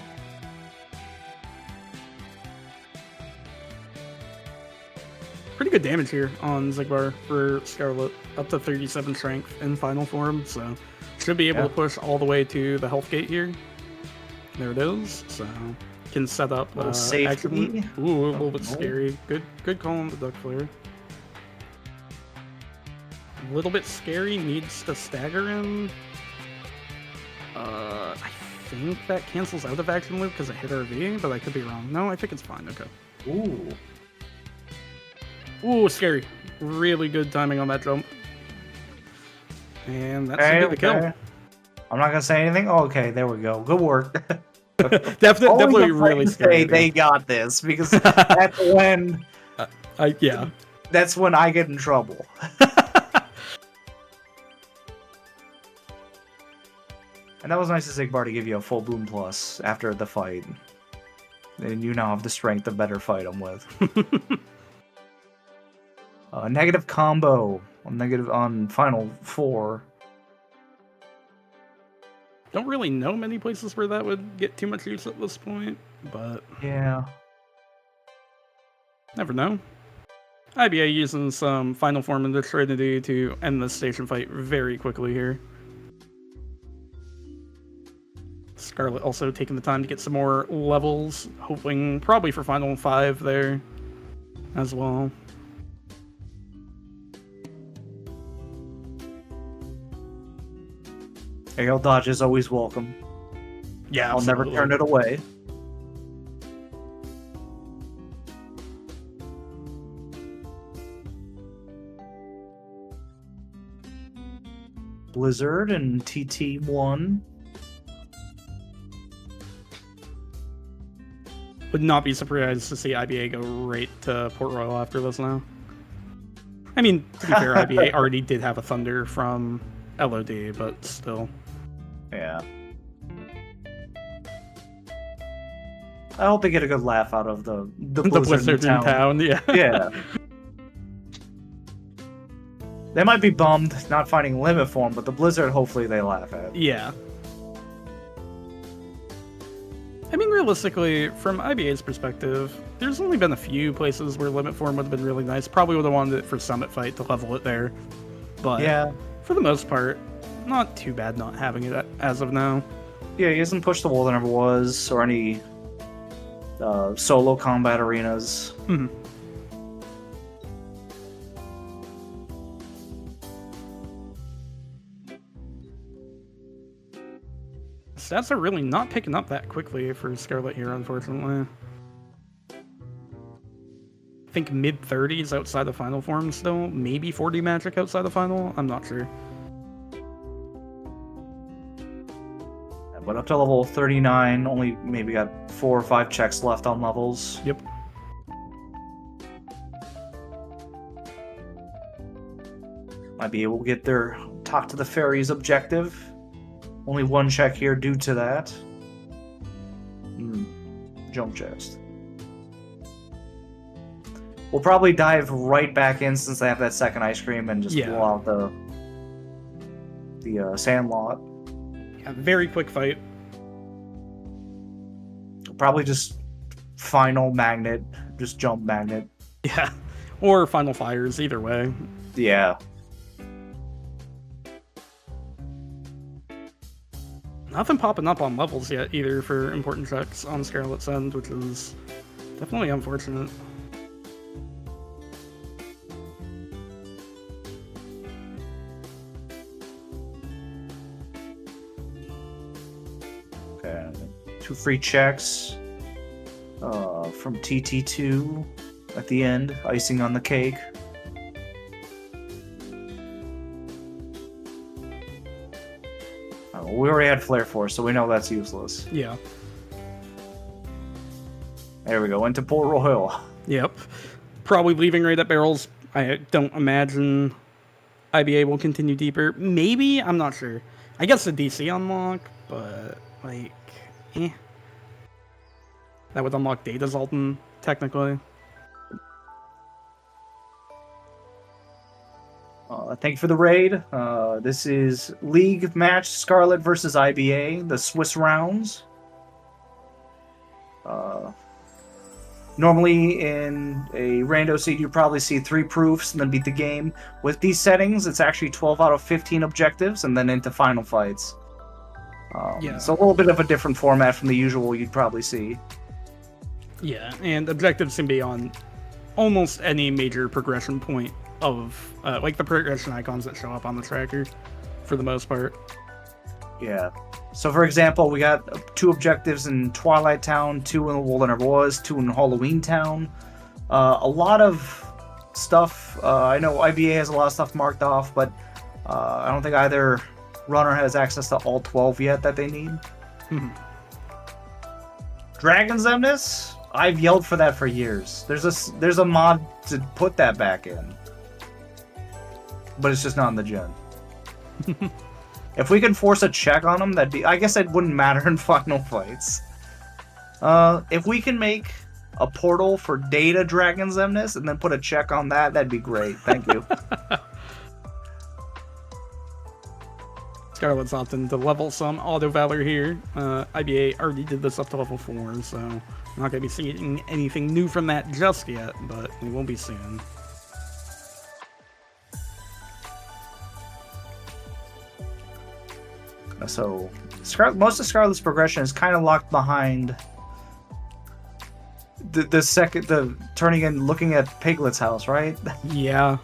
Pretty good damage here on Zigbar for Scarlet, up to 37 strength in final form, so should be able to push all the way to the health gate here. There it is, so can set up safety. Ooh, a little bit scary. Good call on the Duck Flare. A little bit scary, needs to stagger him. I think that cancels out of action loop because it hit RV, but I could be wrong. No, I think it's fine. Okay. Ooh, scary. Really good timing on that jump. And that should be the kill. I'm not going to say anything. Oh, okay, there we go. Good work. Definitely really scary. They got this, because that's when... yeah. That's when I get in trouble. And that was nice of Zigbar to give you a full boom plus after the fight. And you now have the strength to better fight him with. Negative combo on final 4. Don't really know many places where that would get too much use at this point, but yeah, never know. IBA using some final form in the Trinity to end this station fight very quickly here. Scarlet also taking the time to get some more levels, hoping probably for final 5 there as well. Aerial dodge is always welcome. Yeah, I'll never turn it away. Blizzard and TT1. Would not be surprised to see IBA go right to Port Royal after this now. I mean, to be fair, IBA already did have a Thunder from LOD, but still. Yeah. I hope they get a good laugh out of the Blizzard in town. Yeah. Yeah. They might be bummed not finding Limit Form, but the Blizzard, hopefully they laugh at. Yeah. I mean, realistically, from IBA's perspective, there's only been a few places where Limit Form would have been really nice. Probably would have wanted it for Summit Fight to level it there. But yeah, for the most part, not too bad not having it as of now. Yeah, he hasn't pushed the wall there never was, or any solo combat arenas. Mm-hmm. stats are really not picking up that quickly for Scarlet here, unfortunately. I think mid-30s outside the final form still. Maybe 40 magic outside the final. I'm not sure. But up to level 39, only maybe got 4 or 5 checks left on levels. Yep. Might be able to get their Talk to the Fairies objective. Only 1 check here due to that. Jump chest. We'll probably dive right back in since they have that second ice cream and just blow out the sandlot. Yeah, very quick fight. Probably just final magnet, just jump magnet. Yeah, or final fires, either way. Yeah. Nothing popping up on levels yet either for important checks on Scarlet's end, which is definitely unfortunate. Okay, 2 free checks from TT2 at the end, icing on the cake. We already had Flare Force, so we know that's useless. Yeah. There we go, into Port Royal. Yep. Probably leaving right at barrels. I don't imagine IBA will continue deeper. Maybe? I'm not sure. I guess the DC unlock, but, like, That would unlock Data Zoltan, technically. Thank you for the raid. This is League match Scarlet versus IBA, the Swiss rounds. Normally in a rando seed, you probably see 3 proofs and then beat the game. With these settings, it's actually 12 out of 15 objectives and then into final fights. So a little bit of a different format from the usual you'd probably see. Yeah, and objectives can be on almost any major progression point of, like the progression icons that show up on the tracker, for the most part. Yeah. So, for example, we got 2 objectives in Twilight Town, 2 in Wilderness Wars, 2 in Halloween Town. A lot of stuff. I know IBA has a lot of stuff marked off, but I don't think either runner has access to all 12 yet that they need. Dragon's Emness? I've yelled for that for years. There's a mod to put that back in. But it's just not in the gen. If we could force a check on them, that'd be... I guess it wouldn't matter in final fights. If we can make a portal for Data Dragon's Emness and then put a check on that, that'd be great. Thank you. Scarlet's opting to level some Auto Valor here. IBA already did this up to level 4, so I'm not going to be seeing anything new from that just yet, but we will be soon. So, most of Scarlet's progression is kind of locked behind the turning and looking at Piglet's house, right? Yeah.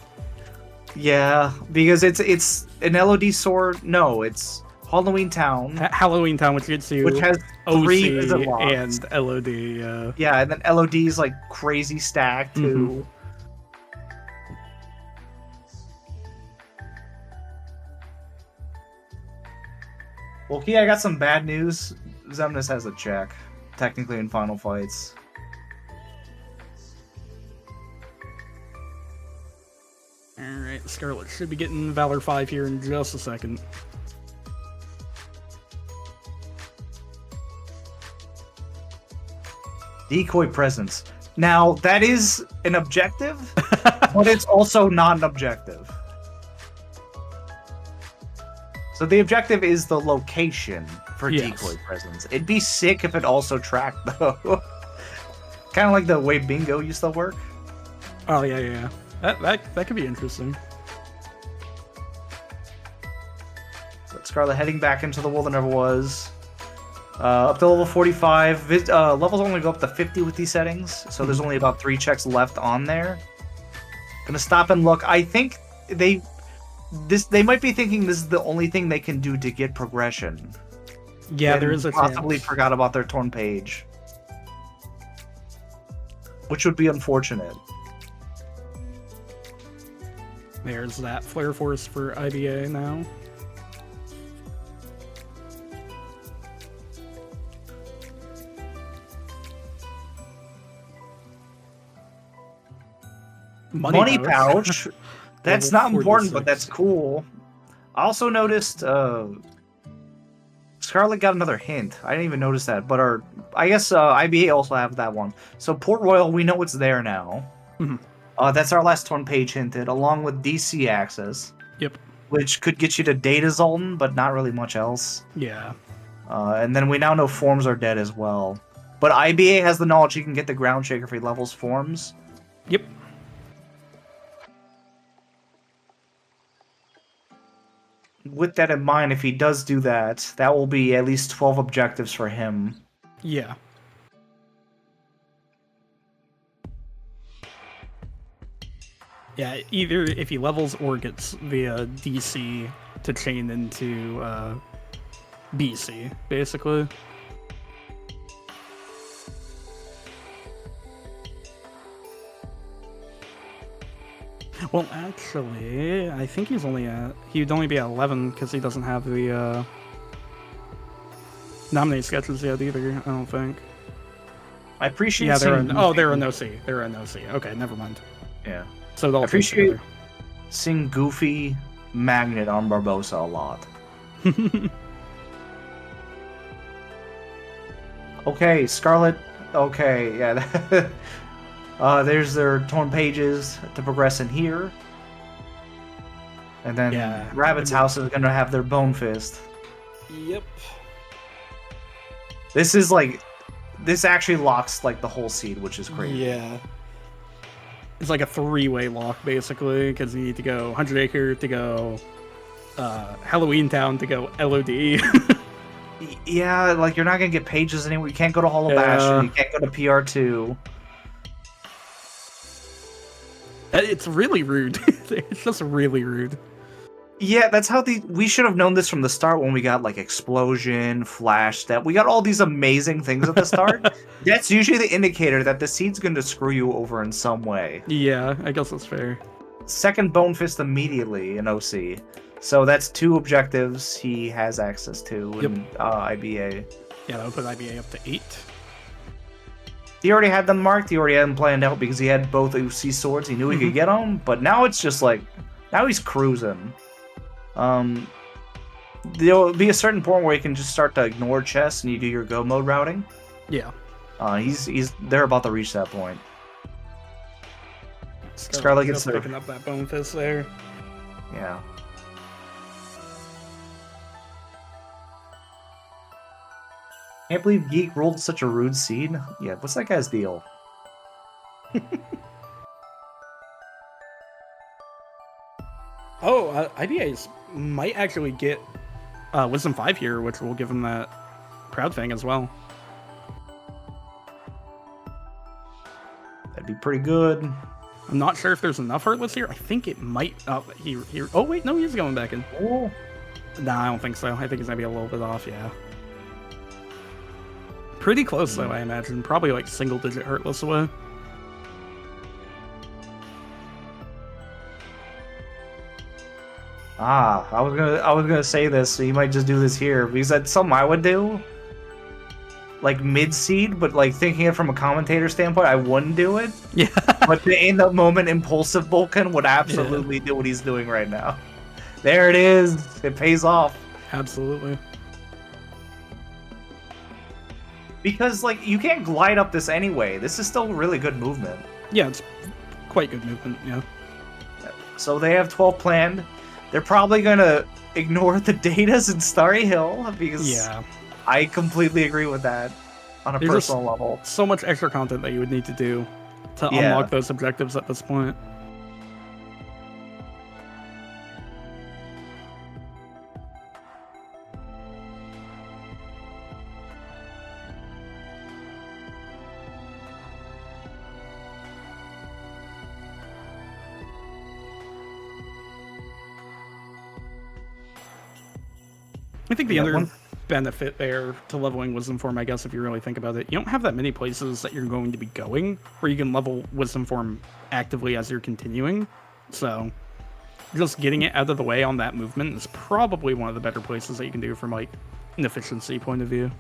Yeah, because it's an LOD sword. No, it's Halloween Town. Halloween Town, which gets you which has OC 3 and LOD. Yeah, and then LOD is like crazy stacked too. Well, Key, I got some bad news. Xemnas has a check, technically in final fights. Alright, Scarlet should be getting Valor 5 here in just a second. Decoy presence. Now, that is an objective, but it's also not an objective. So the objective is the location for decoy presence. It'd be sick if it also tracked, though. Kind of like the way bingo used to work. Oh, yeah. That could be interesting. So Scarlet heading back into the world that never was. Up to level 45. Levels only go up to 50 with these settings, so there's only about 3 checks left on there. Gonna stop and look. I think they might be thinking this is the only thing they can do to get progression. Yeah, there and is a possibly chance. forgot about their torn page, which would be unfortunate. There's that Flare Force for IBA now. Money pouch. That's not important, but that's 46. cool. I also noticed Scarlet got another hint. I didn't even notice that, but I guess IBA also have that one. So Port Royal, we know it's there now. Mhm. That's our last torn page hinted, along with DC access. Yep. Which could get you to Data Zoltan, but not really much else. Yeah. And then we now know forms are dead as well. But IBA has the knowledge he can get the Ground Shaker if he levels forms. Yep. With that in mind, if he does do that, that will be at least 12 objectives for him. Yeah. Yeah, either if he levels or gets via DC to chain into BC, basically. Well, actually, I think he'd only be at 11 because he doesn't have the nominate sketches yet either, I don't think. I appreciate Yeah, seeing they're in OC. They're in OC. Okay, never mind. Yeah. So they'll I appreciate seeing Goofy Magnet on Barbosa a lot. Okay, Scarlet. Okay, yeah. There's their torn pages to progress in here. And then Yeah. Rabbit's house is gonna have their Bone Fist. Yep. This actually locks like the whole seed, which is crazy. Yeah. It's like a three-way lock, basically, because you need to go 100 Acre to go Halloween Town to go LOD. Yeah, like you're not gonna get pages anywhere. You can't go to Hollow Bastion. You can't go to PR2. It's really rude. It's just really rude. Yeah, that's how we should have known this from the start when we got like Explosion, Flash, that we got all these amazing things at the start. That's usually the indicator that the seed's going to screw you over in some way. Yeah, I guess that's fair. Second Bone Fist immediately in OC. So that's 2 objectives he has access to in IBA. Yeah, that would put IBA up to 8. He already had them marked. He already had them planned out because he had both OC swords. He knew he could get them. But now it's just like, now he's cruising. There'll be a certain point where you can just start to ignore chests and you do your go mode routing. Yeah. They're about to reach that point. Scarlet gets there. Picking up that Bone Fist there. Yeah. Can't believe Geek rolled such a rude seed. Yeah, what's that guy's deal? Oh, IBAs might actually get Wisdom 5 here, which will give him that Proud Thing as well. That'd be pretty good. I'm not sure if there's enough Heartless here. I think it might. Oh, oh wait, no, he's going back in. Oh. Nah, I don't think so. I think he's gonna be a little bit off, yeah. Pretty close, though, I imagine. Probably like single-digit Heartless away. I was gonna say this, so you might just do this here because that's something I would do. Like mid-seed, but like thinking it from a commentator standpoint, I wouldn't do it. Yeah. But in the moment, Impulsive Vulcan would absolutely do what he's doing right now. There it is. It pays off. Absolutely. Because like you can't glide up this anyway. This is still really good movement. Yeah, it's quite good movement, yeah. So they have 12 planned. They're probably gonna ignore the datas in Starry Hill because I completely agree with that on a personal level. So much extra content that you would need to do to unlock those objectives at this point. I think the other benefit there to leveling Wisdom Form, I guess, if you really think about it. You don't have that many places that you're going to be going where you can level Wisdom Form actively as you're continuing. So just getting it out of the way on that movement is probably one of the better places that you can do from like an efficiency point of view.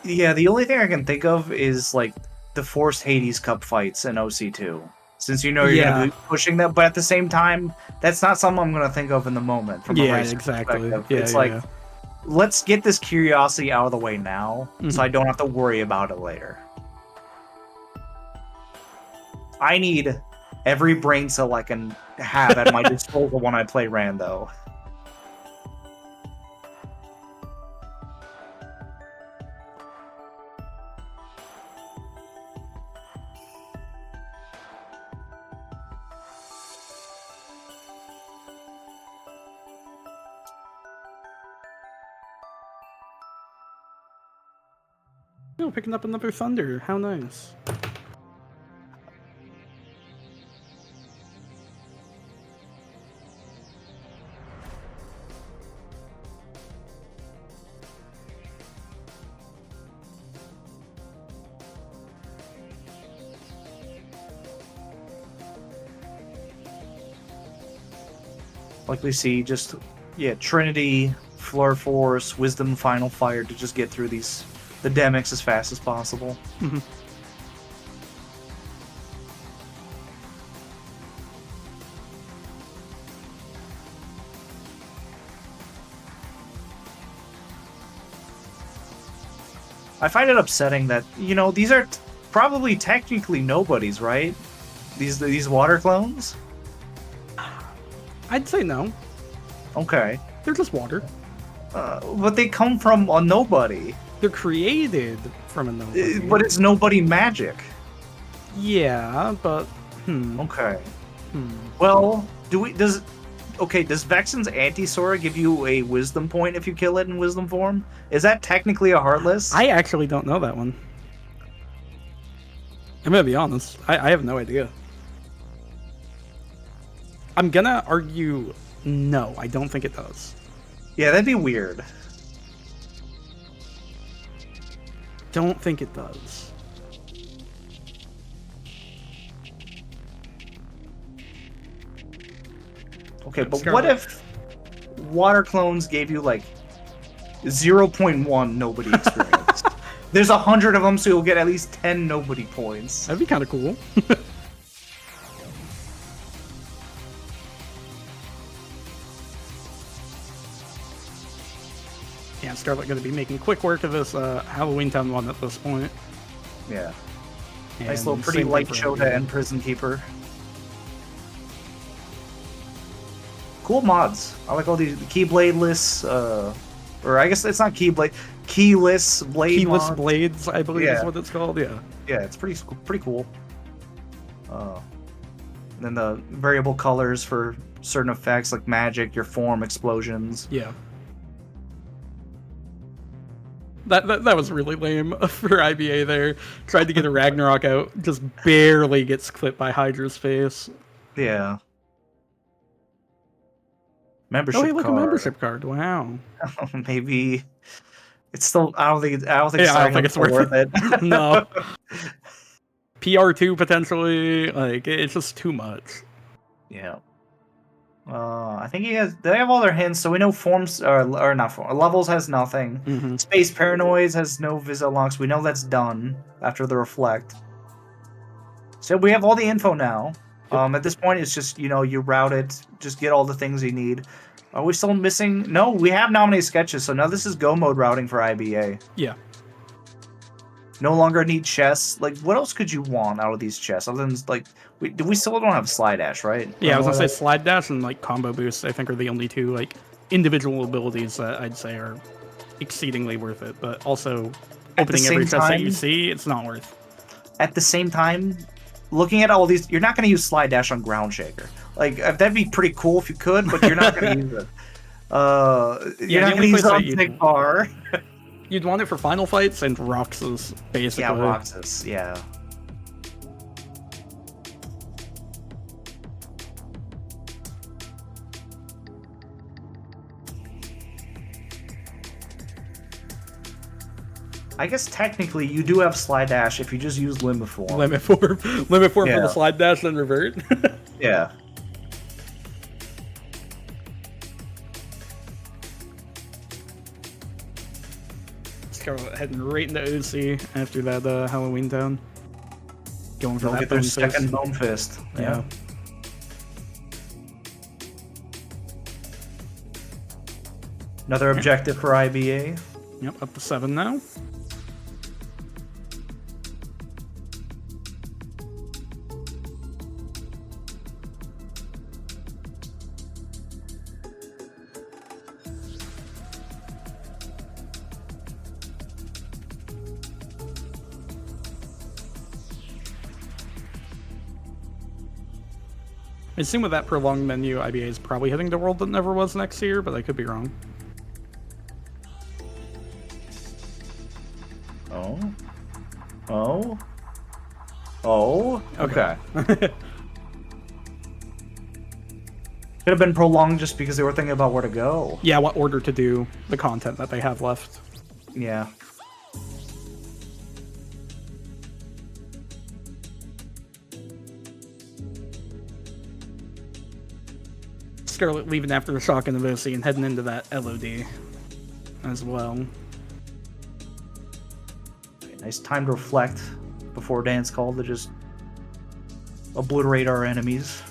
Yeah, the only thing I can think of is like the forced Hades Cup fights in OC2. Since you know you're going to be pushing them, but at the same time, that's not something I'm going to think of in the moment from a racer perspective. Yeah, it's like, let's get this curiosity out of the way now, so I don't have to worry about it later. I need every brain cell I can have at my disposal when I play Rando. Oh, picking up another Thunder. How nice. Like we see, just, yeah, Trinity, Flare Force, Wisdom, Final Fire to just get through the Demics as fast as possible. I find it upsetting that, you know, these are probably technically nobodies, right? These water clones? I'd say no. Okay. They're just water. But they come from a nobody. They're created from a nobody. But it's nobody magic. Yeah, but Okay. Well, does Vexen's Anti-Sora give you a wisdom point if you kill it in wisdom form? Is that technically a Heartless? I actually don't know that one. I'm gonna be honest. I have no idea. I'm gonna argue no, I don't think it does. Yeah, that'd be weird. Don't think it does. Okay, but what if water clones gave you like 0.1 nobody experience? There's 100 of them, so you'll get at least 10 nobody points. That'd be kind of cool. Yeah, Scarlet going to be making quick work of this Halloween Town one at this point. Yeah. And nice little pretty light Shota and Prison Keeper. Cool mods. I like all these Keybladeless, or I guess it's not Keyblade, Keyless Blade Keyless mods. Blades, I believe is what it's called, yeah. Yeah, it's pretty cool. Then the variable colors for certain effects like magic, your form, explosions. Yeah. That was really lame for IBA there. Tried to get a Ragnarok out, just barely gets clipped by Hydra's face. Yeah. Membership card. Look, a membership card. Wow. Maybe it's still. I don't think it's worth it. No. PR2 potentially. Like it's just too much. Yeah. I think they have all their hints, so we know forms or not form. Levels has nothing. Space Paranoids has no visit locks. We know that's done after the reflect. So we have all the info now. At this point, it's just, you know, you route it, just get all the things you need. Are we still missing? No, we have nominated sketches, so now this is go mode routing for IBA. Yeah. No longer need chests. Like, what else could you want out of these chests? Other than, like, we still don't have Slide Dash, right? Yeah, I was gonna say Slide Dash and, like, Combo Boost, I think, are the only two, like, individual abilities that I'd say are exceedingly worth it. But also, opening every chest that you see, it's not worth. At the same time, looking at all these, you're not going to use Slide Dash on Ground Shaker. Like, that'd be pretty cool if you could, but you're not going to use it. You're not going to use it on Big Bar. You'd want it for final fights and Roxas, basically. Yeah, Roxas, yeah. I guess technically you do have slide dash if you just use limit form. Limit form for Yeah. the slide dash, then revert. Yeah. Scarlet heading right into OC after that Halloween town. Going for They'll that get their bone second fist. bone fist. Yeah. Another objective for IBA. Yep, up to 7 now. I assume with that prolonged menu, IBA is probably hitting the world that never was next year, but I could be wrong. Oh. Oh. Oh. Okay. Could have been prolonged just because they were thinking about where to go. Yeah, what order to do the content that they have left. Yeah. Scarlet leaving after the shock and the VOC and heading into that LOD as well. Nice time to reflect before dance call to just obliterate our enemies.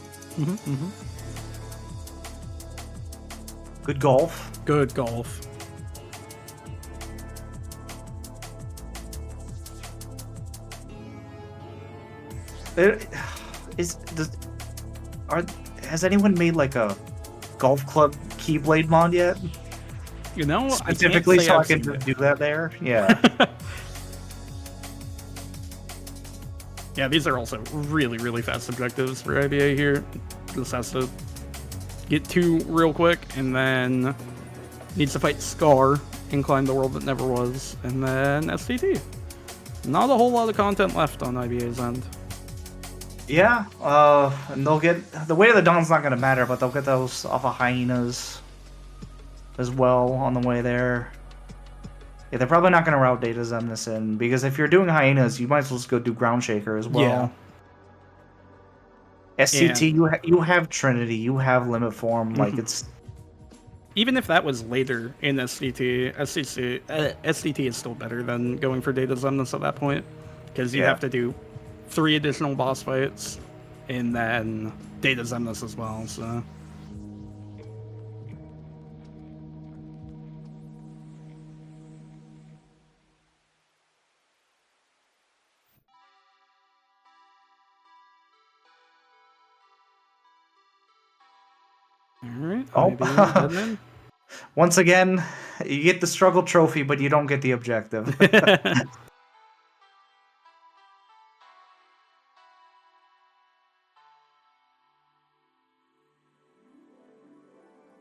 Good golf. Good golf. Has anyone made like a golf club keyblade mod yet? You know, Specifically so I can do that there? Yeah. Yeah, these are also really, really fast objectives for IBA here. Just has to get 2 real quick, and then needs to fight Scar and climb the world that never was, and then STT. Not a whole lot of content left on IBA's end. Yeah, and they'll get... The Way of the Dawn's not going to matter, but they'll get those off of Hyenas as well on the way there. Yeah, they're probably not going to route Data Zemnis in, because if you're doing Hyenas, you might as well just go do Ground Shaker as well. Yeah. SCT, you have Trinity, you have Limit Form, like it's... Even if that was later in STT, STT is still better than going for Data Zemnis at that point, because you have to do 3 additional boss fights, and then Data Zemnis as well, so... Alright, Oh. Once again, you get the struggle trophy, but you don't get the objective.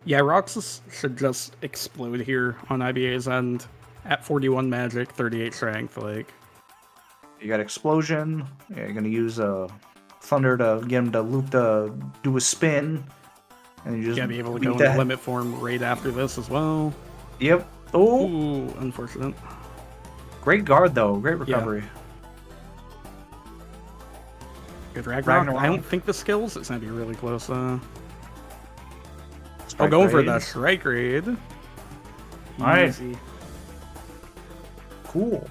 Yeah, Roxas should just explode here on IBA's end at 41 magic, 38 strength, like... You got Explosion, yeah, you're gonna use Thunder to get him to loop to do a spin. And you just gotta be able to go into limit form right after this as well. Yep. Oh, ooh, unfortunate. Great guard though. Great recovery. Good Ragnarok. I don't think the skills. It's gonna be really close. Oh, going for the strike raid. Alright. Cool.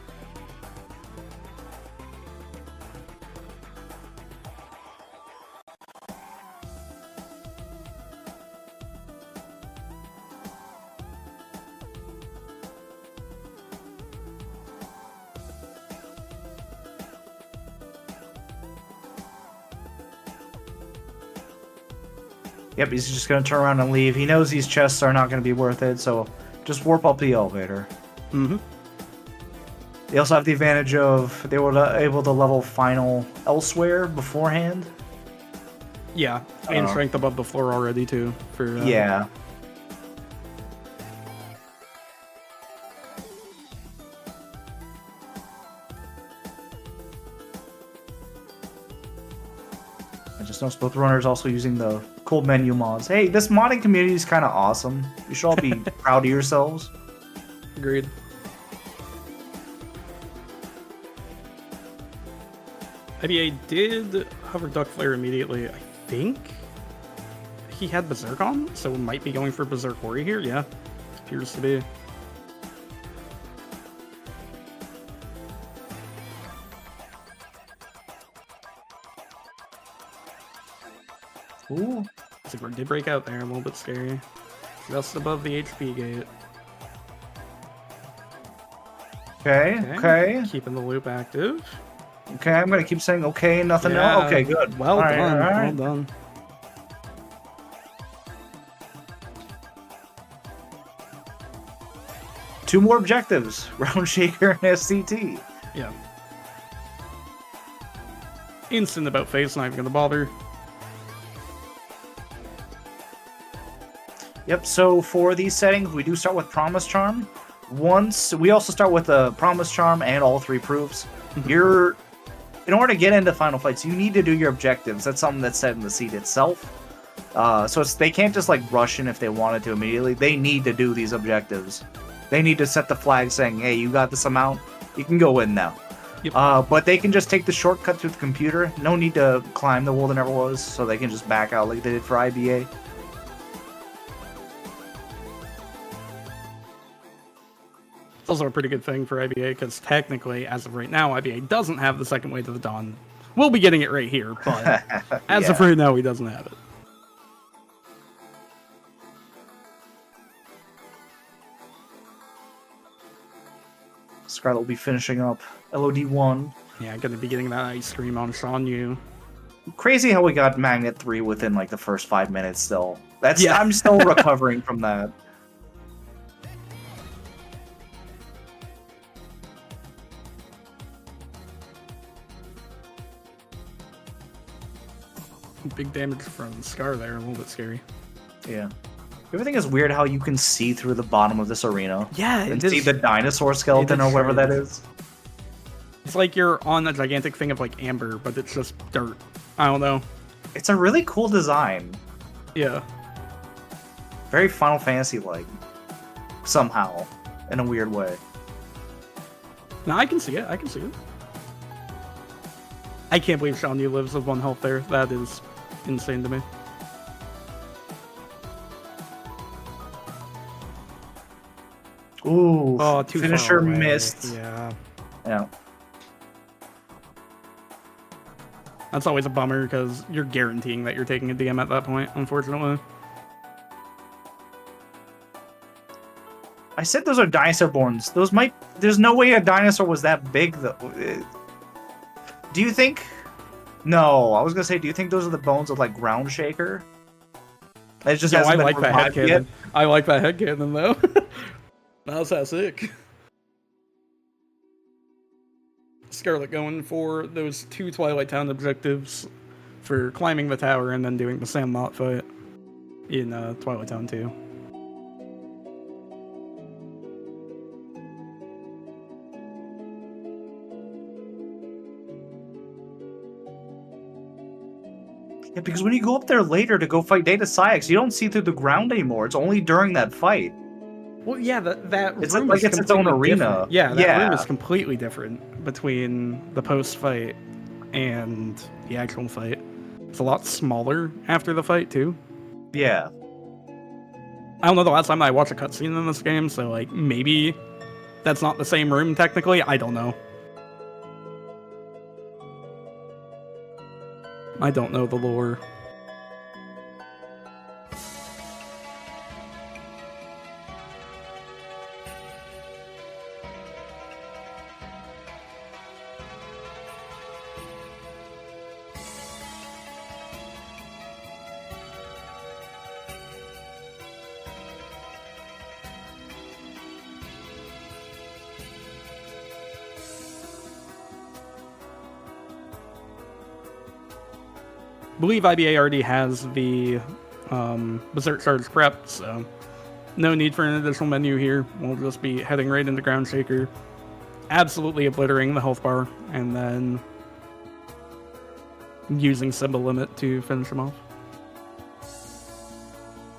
Yep, he's just going to turn around and leave. He knows these chests are not going to be worth it, so just warp up the elevator. Mm-hmm. They also have the advantage of they were able to level final elsewhere beforehand. Yeah, and strength above the floor already, too. For yeah. I just noticed both runners also using the cold menu mods. Hey, this modding community is kind of awesome. You should all be proud of yourselves. Agreed. IBA did hover Duck Flare immediately. I think he had Berserk on, so might be going for Berserk Hori here. Yeah, appears to be. Ooh. Sigmar did break out there, a little bit scary. Just above the HP gate. Okay. Keeping the loop active. Okay, I'm gonna keep saying okay, nothing Yeah, else. Okay, good. Well All right, done. all right. Well done. Two more objectives: Round Shaker and SCT. Yeah. Instant about face, not even gonna bother. Yep, so for these settings, we do start with Promise Charm. Once we also start with a Promise Charm and all 3 proofs. In order to get into final fights, you need to do your objectives. That's something that's set in the seed itself. So they can't just like rush in if they wanted to immediately. They need to do these objectives. They need to set the flag saying, "Hey, you got this amount. You can go in now." Yep. But they can just take the shortcut through the computer. No need to climb the wall that never was, so they can just back out like they did for IBA. It's also a pretty good thing for IBA because technically, as of right now, IBA doesn't have the second Way to the Dawn. We'll be getting it right here, but as of right now, he doesn't have it. Scarlet will be finishing up LOD1. Yeah, gonna be getting that ice cream on Sean Yu. Crazy how we got Magnet 3 within like the first 5 minutes still. Yeah. I'm still recovering from that. Big damage from Scar there, a little bit scary. Yeah. Everything is weird how you can see through the bottom of this arena. Yeah, And see the dinosaur skeleton or whatever that is. It's like you're on a gigantic thing of like amber, but it's just dirt. I don't know. It's a really cool design. Yeah. Very Final Fantasy-like. Somehow. In a weird way. No, I can see it. I can see it. I can't believe Sean Yu lives with 1 health there. That is insane to me. Ooh. Oh, too Finisher far away. missed. Yeah. Yeah. That's always a bummer because you're guaranteeing that you're taking a DM at that point, unfortunately. I said those are dinosaur bones. Those might... There's no way a dinosaur was that big, though. Do you think... No, I was gonna say, do you think those are the bones of, like, Ground Shaker? It just I hasn't been like that revived headcanon. yet. I like that headcanon, though. That's that sick. Scarlet going for those 2 Twilight Town objectives for climbing the tower and then doing the Sandlot fight in Twilight Town 2. Yeah, because when you go up there later to go fight Data Syx, you don't see through the ground anymore. It's only during that fight. Well, yeah, that It's room like is it's its own completely arena. different. Yeah, that Yeah. room is completely different between the post-fight and the actual fight. It's a lot smaller after the fight, too. Yeah. I don't know the last time I watched a cutscene in this game, so, like, maybe that's not the same room, technically. I don't know. I don't know the lore. I believe IBA already has the Berserk Charge prepped, so no need for an additional menu here. We'll just be heading right into Ground Shaker, absolutely obliterating the health bar, and then using Symbol Limit to finish him off.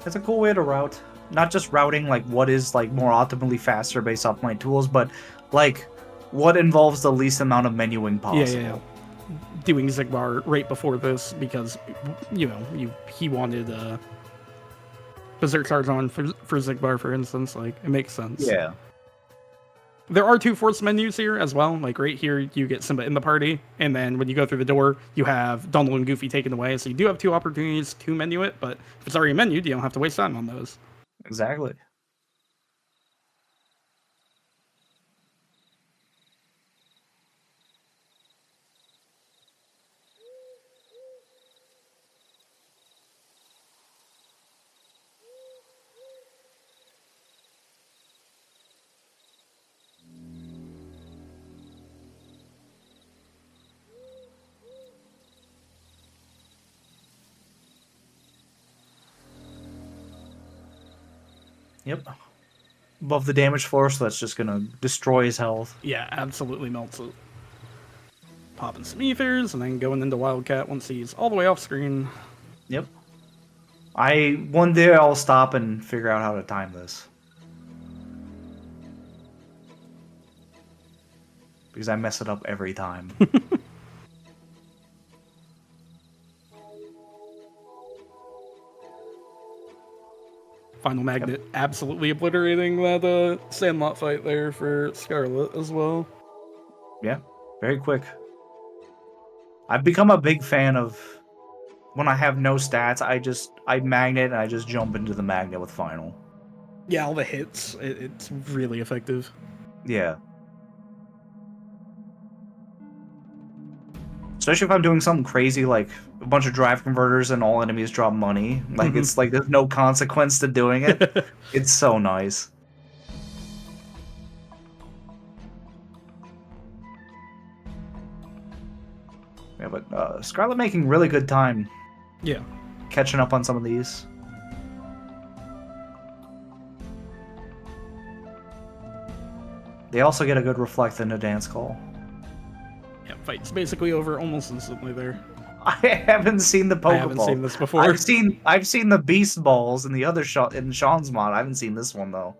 It's a cool way to route. Not just routing like what is like more optimally faster based off my tools, but like what involves the least amount of menuing possible. Yeah. doing Zigbar right before this because, you know, he wanted Berserk Charge on for Zigbar, for instance. Like, it makes sense. Yeah. There are 2 force menus here as well. Like, right here, you get Simba in the party, and then when you go through the door, you have Donald and Goofy taken away. So you do have 2 opportunities to menu it, but if it's already menued, you don't have to waste time on those. Exactly. Yep. Above the damage floor, so that's just gonna destroy his health. Yeah, absolutely melts it. Popping some ethers, and then going into Wildcat once he's all the way off screen. Yep. One day I'll stop and figure out how to time this. Because I mess it up every time. Final Magnet absolutely obliterating that Sandlot fight there for Scarlet as well. Yeah, very quick. I've become a big fan of when I have no stats, I magnet and I just jump into the magnet with final. Yeah, all the hits, it's really effective. Yeah. Especially if I'm doing something crazy like a bunch of drive converters and all enemies drop money. Like, it's like there's no consequence to doing it. It's so nice. Yeah, but Scarlet making really good time. Yeah. Catching up on some of these. They also get a good reflect in the dance call. Yeah, fight's basically over almost instantly there. I haven't seen the Pokeball. I haven't seen this before. I've seen the Beast Balls in the other shot in Sean's mod. I haven't seen this one though.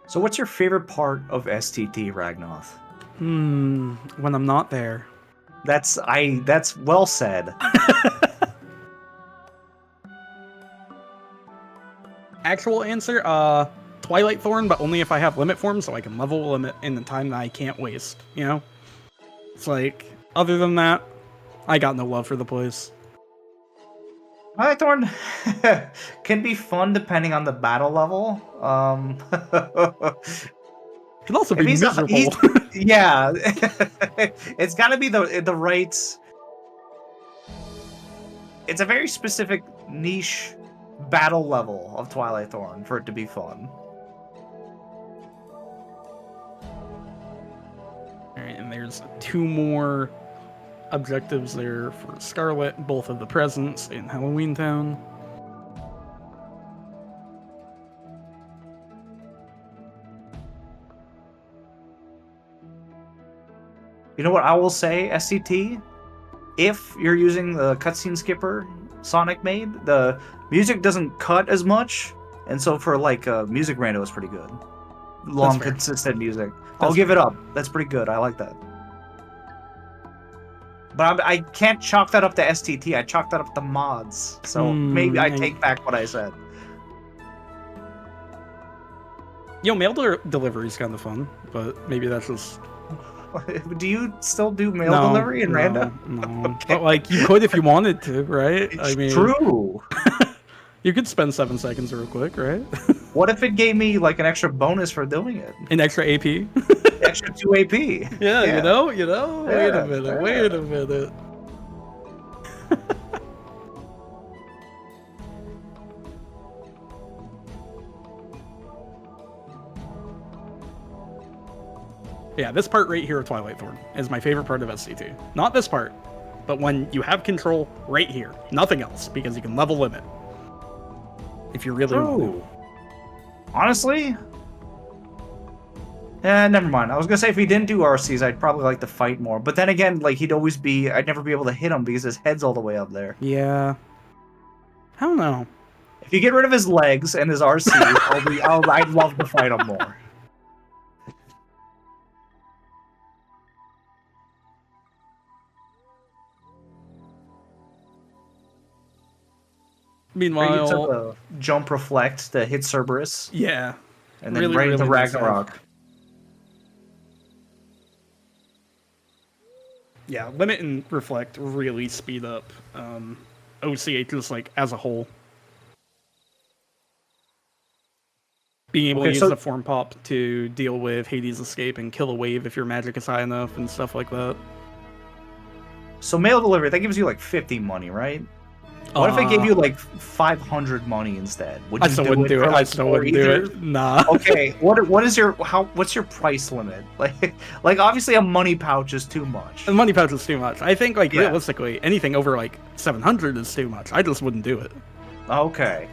So what's your favorite part of STT, Ragnoth? When I'm not there. That's well said. Actual answer, Twilight Thorn, but only if I have limit form, so I can level limit in the time that I can't waste, you know? It's like, other than that, I got no love for the place. Twilight Thorn can be fun depending on the battle level. Can also be miserable. Yeah, it's got to be the right. It's a very specific niche battle level of Twilight Thorn for it to be fun. Alright, and there's 2 more objectives there for Scarlet, both of the presents in Halloween Town. You know what I will say, SCT? If you're using the cutscene skipper Sonic made, the music doesn't cut as much, and so for like music rando is pretty good. Long, consistent music. I'll give it up. That's pretty good. I like that. But I can't chalk that up to STT. I chalk that up to mods. So maybe I take back what I said. Yo, mail delivery is kind of fun, but maybe that's just... Do you still do mail delivery in Rando? No. Okay. But like, you could if you wanted to, right? It's true. You could spend 7 seconds real quick, right? What if it gave me like an extra bonus for doing it? An extra AP? Extra 2 AP. Yeah, you know? Yeah, Wait a minute. Yeah, this part right here of Twilight Thorn is my favorite part of SC2. Not this part, but when you have control right here. Nothing else, because you can level limit. if you really want True. Honestly, never mind. I was gonna say if he didn't do RCs, I'd probably like to fight more. But then again, like I'd never be able to hit him because his head's all the way up there. to. Yeah. I don't know. If you get rid of his legs and his RC, I'd love to fight him more. Meanwhile, He took a jump reflect to hit Cerberus, yeah. and then right into nice Ragnarok. Yeah, limit and reflect really speed up OCH just like as a whole. Being able to use the form pop to deal with Hades' escape and kill a wave if your magic is high enough and stuff like that. So mail delivery, that gives you like 50 money, right? What if I gave you like 500 money instead? Would you I still wouldn't do it. I still wouldn't do it. Nah. Okay, what's your price limit? Like obviously a money pouch is too much. A money pouch is too much. I think like realistically, anything over like 700 is too much. I just wouldn't do it. Okay.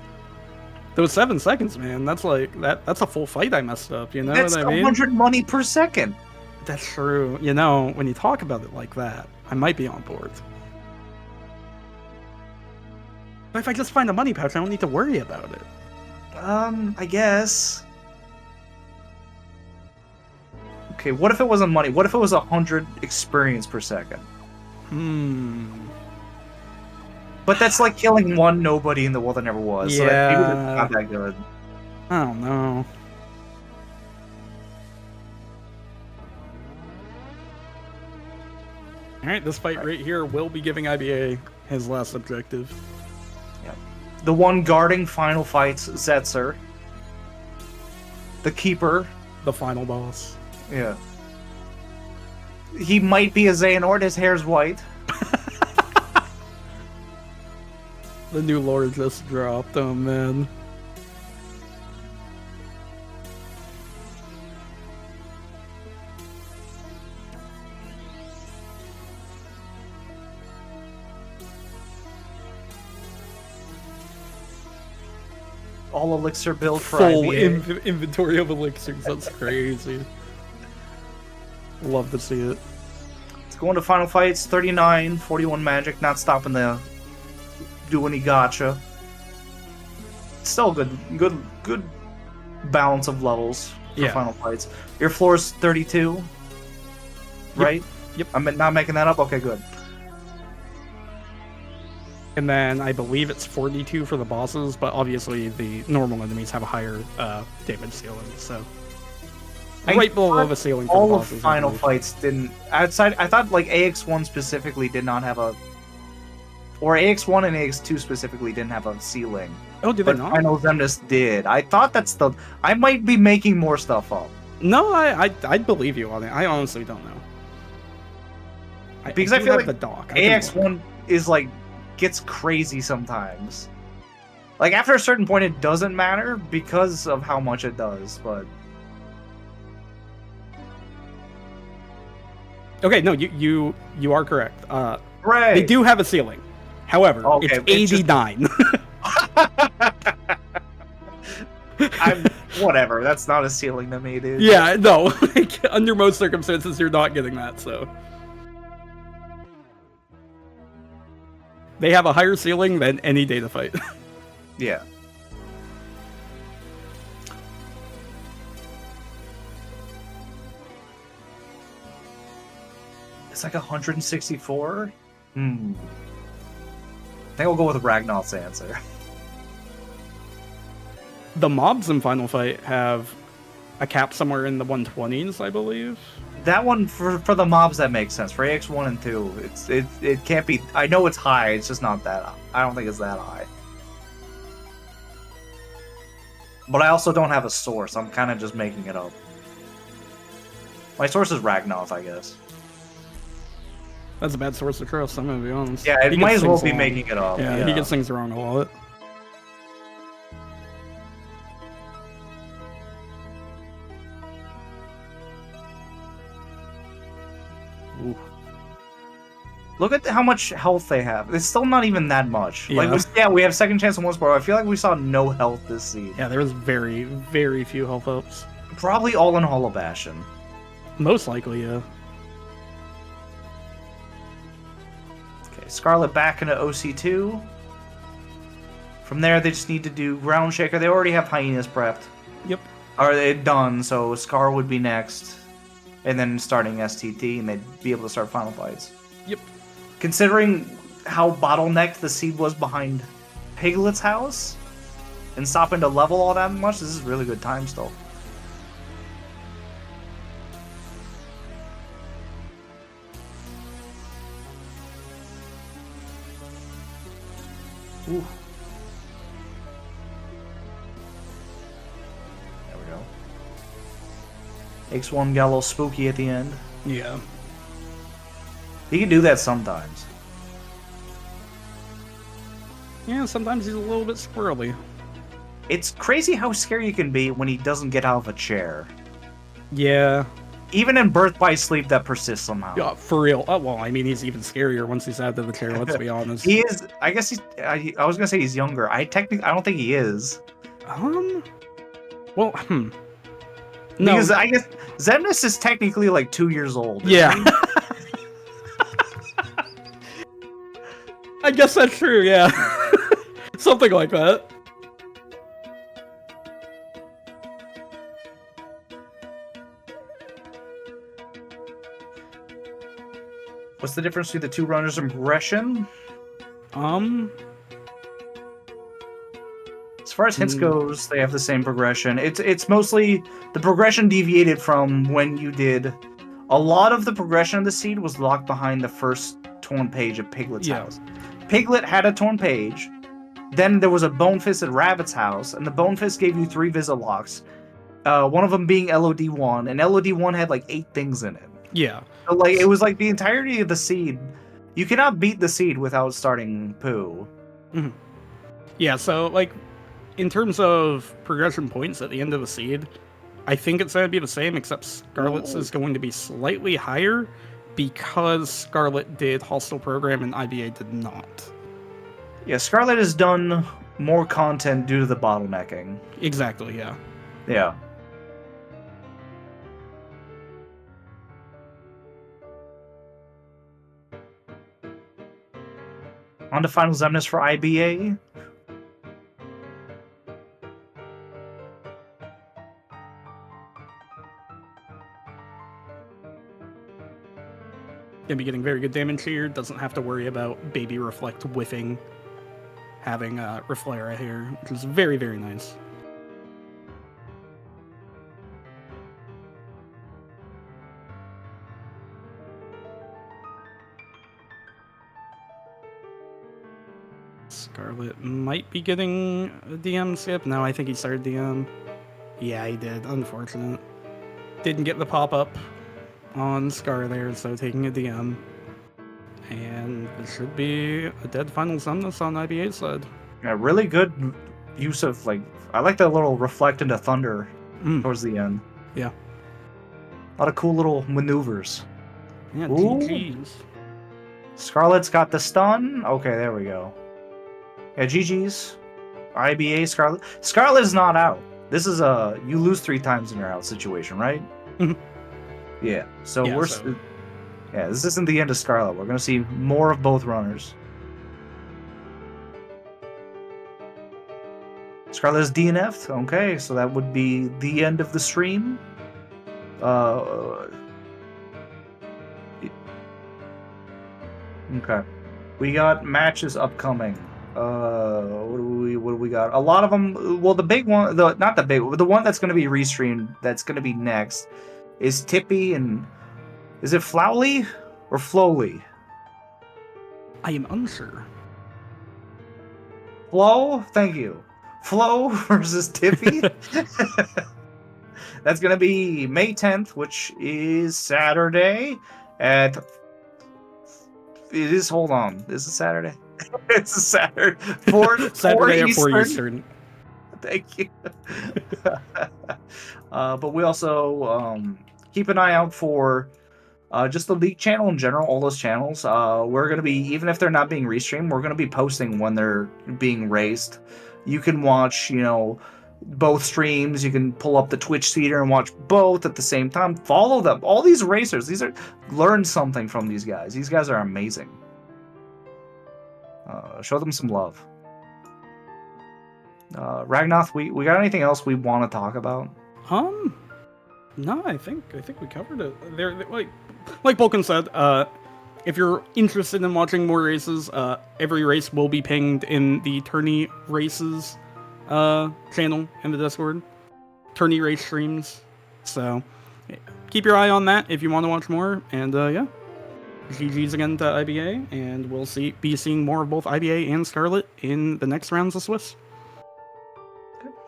Those 7 seconds, man. That's like that's a full fight I messed up. You know that's what I mean? 100 money per second. That's true. You know, when you talk about it like that, I might be on board. But if I just find a money pouch, I don't need to worry about it. I guess. Okay, what if it wasn't money? What if it was 100 experience per second? But that's like killing one nobody in the world that never was. Yeah. So that maybe that's not that good. I don't know. Alright, this fight right here will be giving IBA his last objective. The one guarding final fights Zetzer. The keeper. The final boss. Yeah. He might be a Xehanort, his hair's white. The new lore just dropped, oh man. All elixir build for full IBA. Inventory of elixirs. That's crazy. Love to see it. It's going to final fights. 39, 41 magic. Not stopping to do any gotcha. Still good balance of levels for final fights. Your floor is 32, right? Yep. I'm not making that up. Okay, good. And then I believe it's 42 for the bosses, but obviously the normal enemies have a higher damage ceiling, so right below the ceiling for all the of bosses. final fights didn't outside. I thought like AX1 specifically did not have a, or AX1 and AX2 specifically didn't have a ceiling. Oh, did they not? Final Xemnas did. I thought that's the. I might be making more stuff up. No, I believe you on it. I honestly don't know. Because I feel like the doc. AX1 is like gets crazy sometimes. Like after a certain point, it doesn't matter because of how much it does. But okay, no, you are correct. right, they do have a ceiling. However, okay, it's 89. Whatever. That's not a ceiling to me, dude. Yeah, no. Like, under most circumstances, you're not getting that. So they have a higher ceiling than any data fight. Yeah. It's like 164? I think we'll go with Ragnar's answer. The mobs in Final Fight have a cap somewhere in the 120s, I believe. That one, for the mobs, that makes sense. For AX1 and 2, it can't be... I know it's high, it's just not that... I don't think it's that high. But I also don't have a source. I'm kind of just making it up. My source is Ragnoth, I guess. That's a bad source of trust, I'm gonna be honest. Yeah, it might as well be making it up. Yeah, he gets things wrong a lot. Ooh. Look at how much health they have. It's still not even that much. Yeah. Like, we have second chance on one spot. I feel like we saw no health this seed. Yeah, there was very, very few health ups. Probably all in Hollow Bastion. Most likely, yeah. Okay, Scarlet back into OC2. From there, they just need to do Ground Shaker. They already have Hyenas prepped. Yep. Are they done? So Scar would be next. And then starting STT, and they'd be able to start Final Fights. Yep. Considering how bottlenecked the seed was behind Piglet's house, and stopping to level all that much, this is really good time still. Ooh. There we go. Makes one get a little spooky at the end. Yeah. He can do that sometimes. Yeah, sometimes he's a little bit squirrely. It's crazy how scary he can be when he doesn't get out of a chair. Yeah. Even in Birth by Sleep, that persists somehow. Yeah, for real. Oh, well, I mean, he's even scarier once he's out of the chair, let's be honest. He is. I guess he's. I was gonna say he's younger. I don't think he is. Well, No. Because I guess Xemnas is technically like 2 years old. Yeah. I guess that's true, yeah. Something like that. What's the difference between the two runners in progression? As far as hints goes, they have the same progression. It's mostly the progression deviated from when you did. A lot of the progression of the seed was locked behind the first torn page of Piglet's house. Piglet had a torn page. Then there was a Bone Fist at Rabbit's house, and the Bone Fist gave you 3 visit locks. One of them being LOD1, and LOD1 had like 8 things in it. Yeah. So, like, it was like the entirety of the seed. You cannot beat the seed without starting Pooh. Mm-hmm. Yeah, so, like, in terms of progression points at the end of the seed, I think it's going to be the same, except Scarlet's is going to be slightly higher because Scarlet did Hostile Program and IBA did not. Yeah, Scarlet has done more content due to the bottlenecking. Exactly, yeah. Yeah. On to Final Xemnas for IBA. Gonna be getting very good damage here. Doesn't have to worry about Baby Reflect whiffing. Having Reflera here, which is very, very nice. Scarlet might be getting a DM skip. No, I think he started DM. Yeah, he did. Unfortunate. Didn't get the pop-up on Scar there, so taking a DM. And this should be a dead Final Xemnas on IBA's side. Yeah, really good use of, like, I like that little Reflect into Thunder towards the end. Yeah. A lot of cool little maneuvers. Yeah, Ooh. GG's. Scarlet's got the stun. Okay, there we go. Yeah, GG's. IBA, Scarlet. Scarlet is not out. This is a you lose 3 times in your out situation, right? Yeah. So Yeah, we're. so- Yeah, this isn't the end of Scarlet. We're going to see more of both runners. Scarlet is DNF'd. Okay, so that would be the end of the stream. Okay. We got matches upcoming. What do we got? A lot of them. Well, the big one, not the big one, but the one that's going to be restreamed, that's going to be next, is Tippy and is it Flowly or Flowly? I am unsure. Flo, thank you. Flo versus Tippy. That's going to be May 10th, which is Saturday at. It is. Hold on. Is it Saturday? It's a Saturday. Saturday at 4 Eastern. Eastern. Thank you. But we also keep an eye out for just the League channel in general, all those channels. We're going to be, even if they're not being restreamed, we're going to be posting when they're being raced. You can watch, you know, both streams. You can pull up the Twitch feeder and watch both at the same time. Follow them. All these racers, learn something from these guys. These guys are amazing. Show them some love. Ragnath, we got anything else we want to talk about? No, I think we covered it. They're like Vulcan said, if you're interested in watching more races, every race will be pinged in the Tourney Races channel in the Discord. Tourney race streams. So keep your eye on that if you want to watch more. And yeah, GG's again to IBA, and we'll be seeing more of both IBA and Scarlet in the next rounds of Swiss.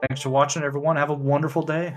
Thanks for watching, everyone. Have a wonderful day.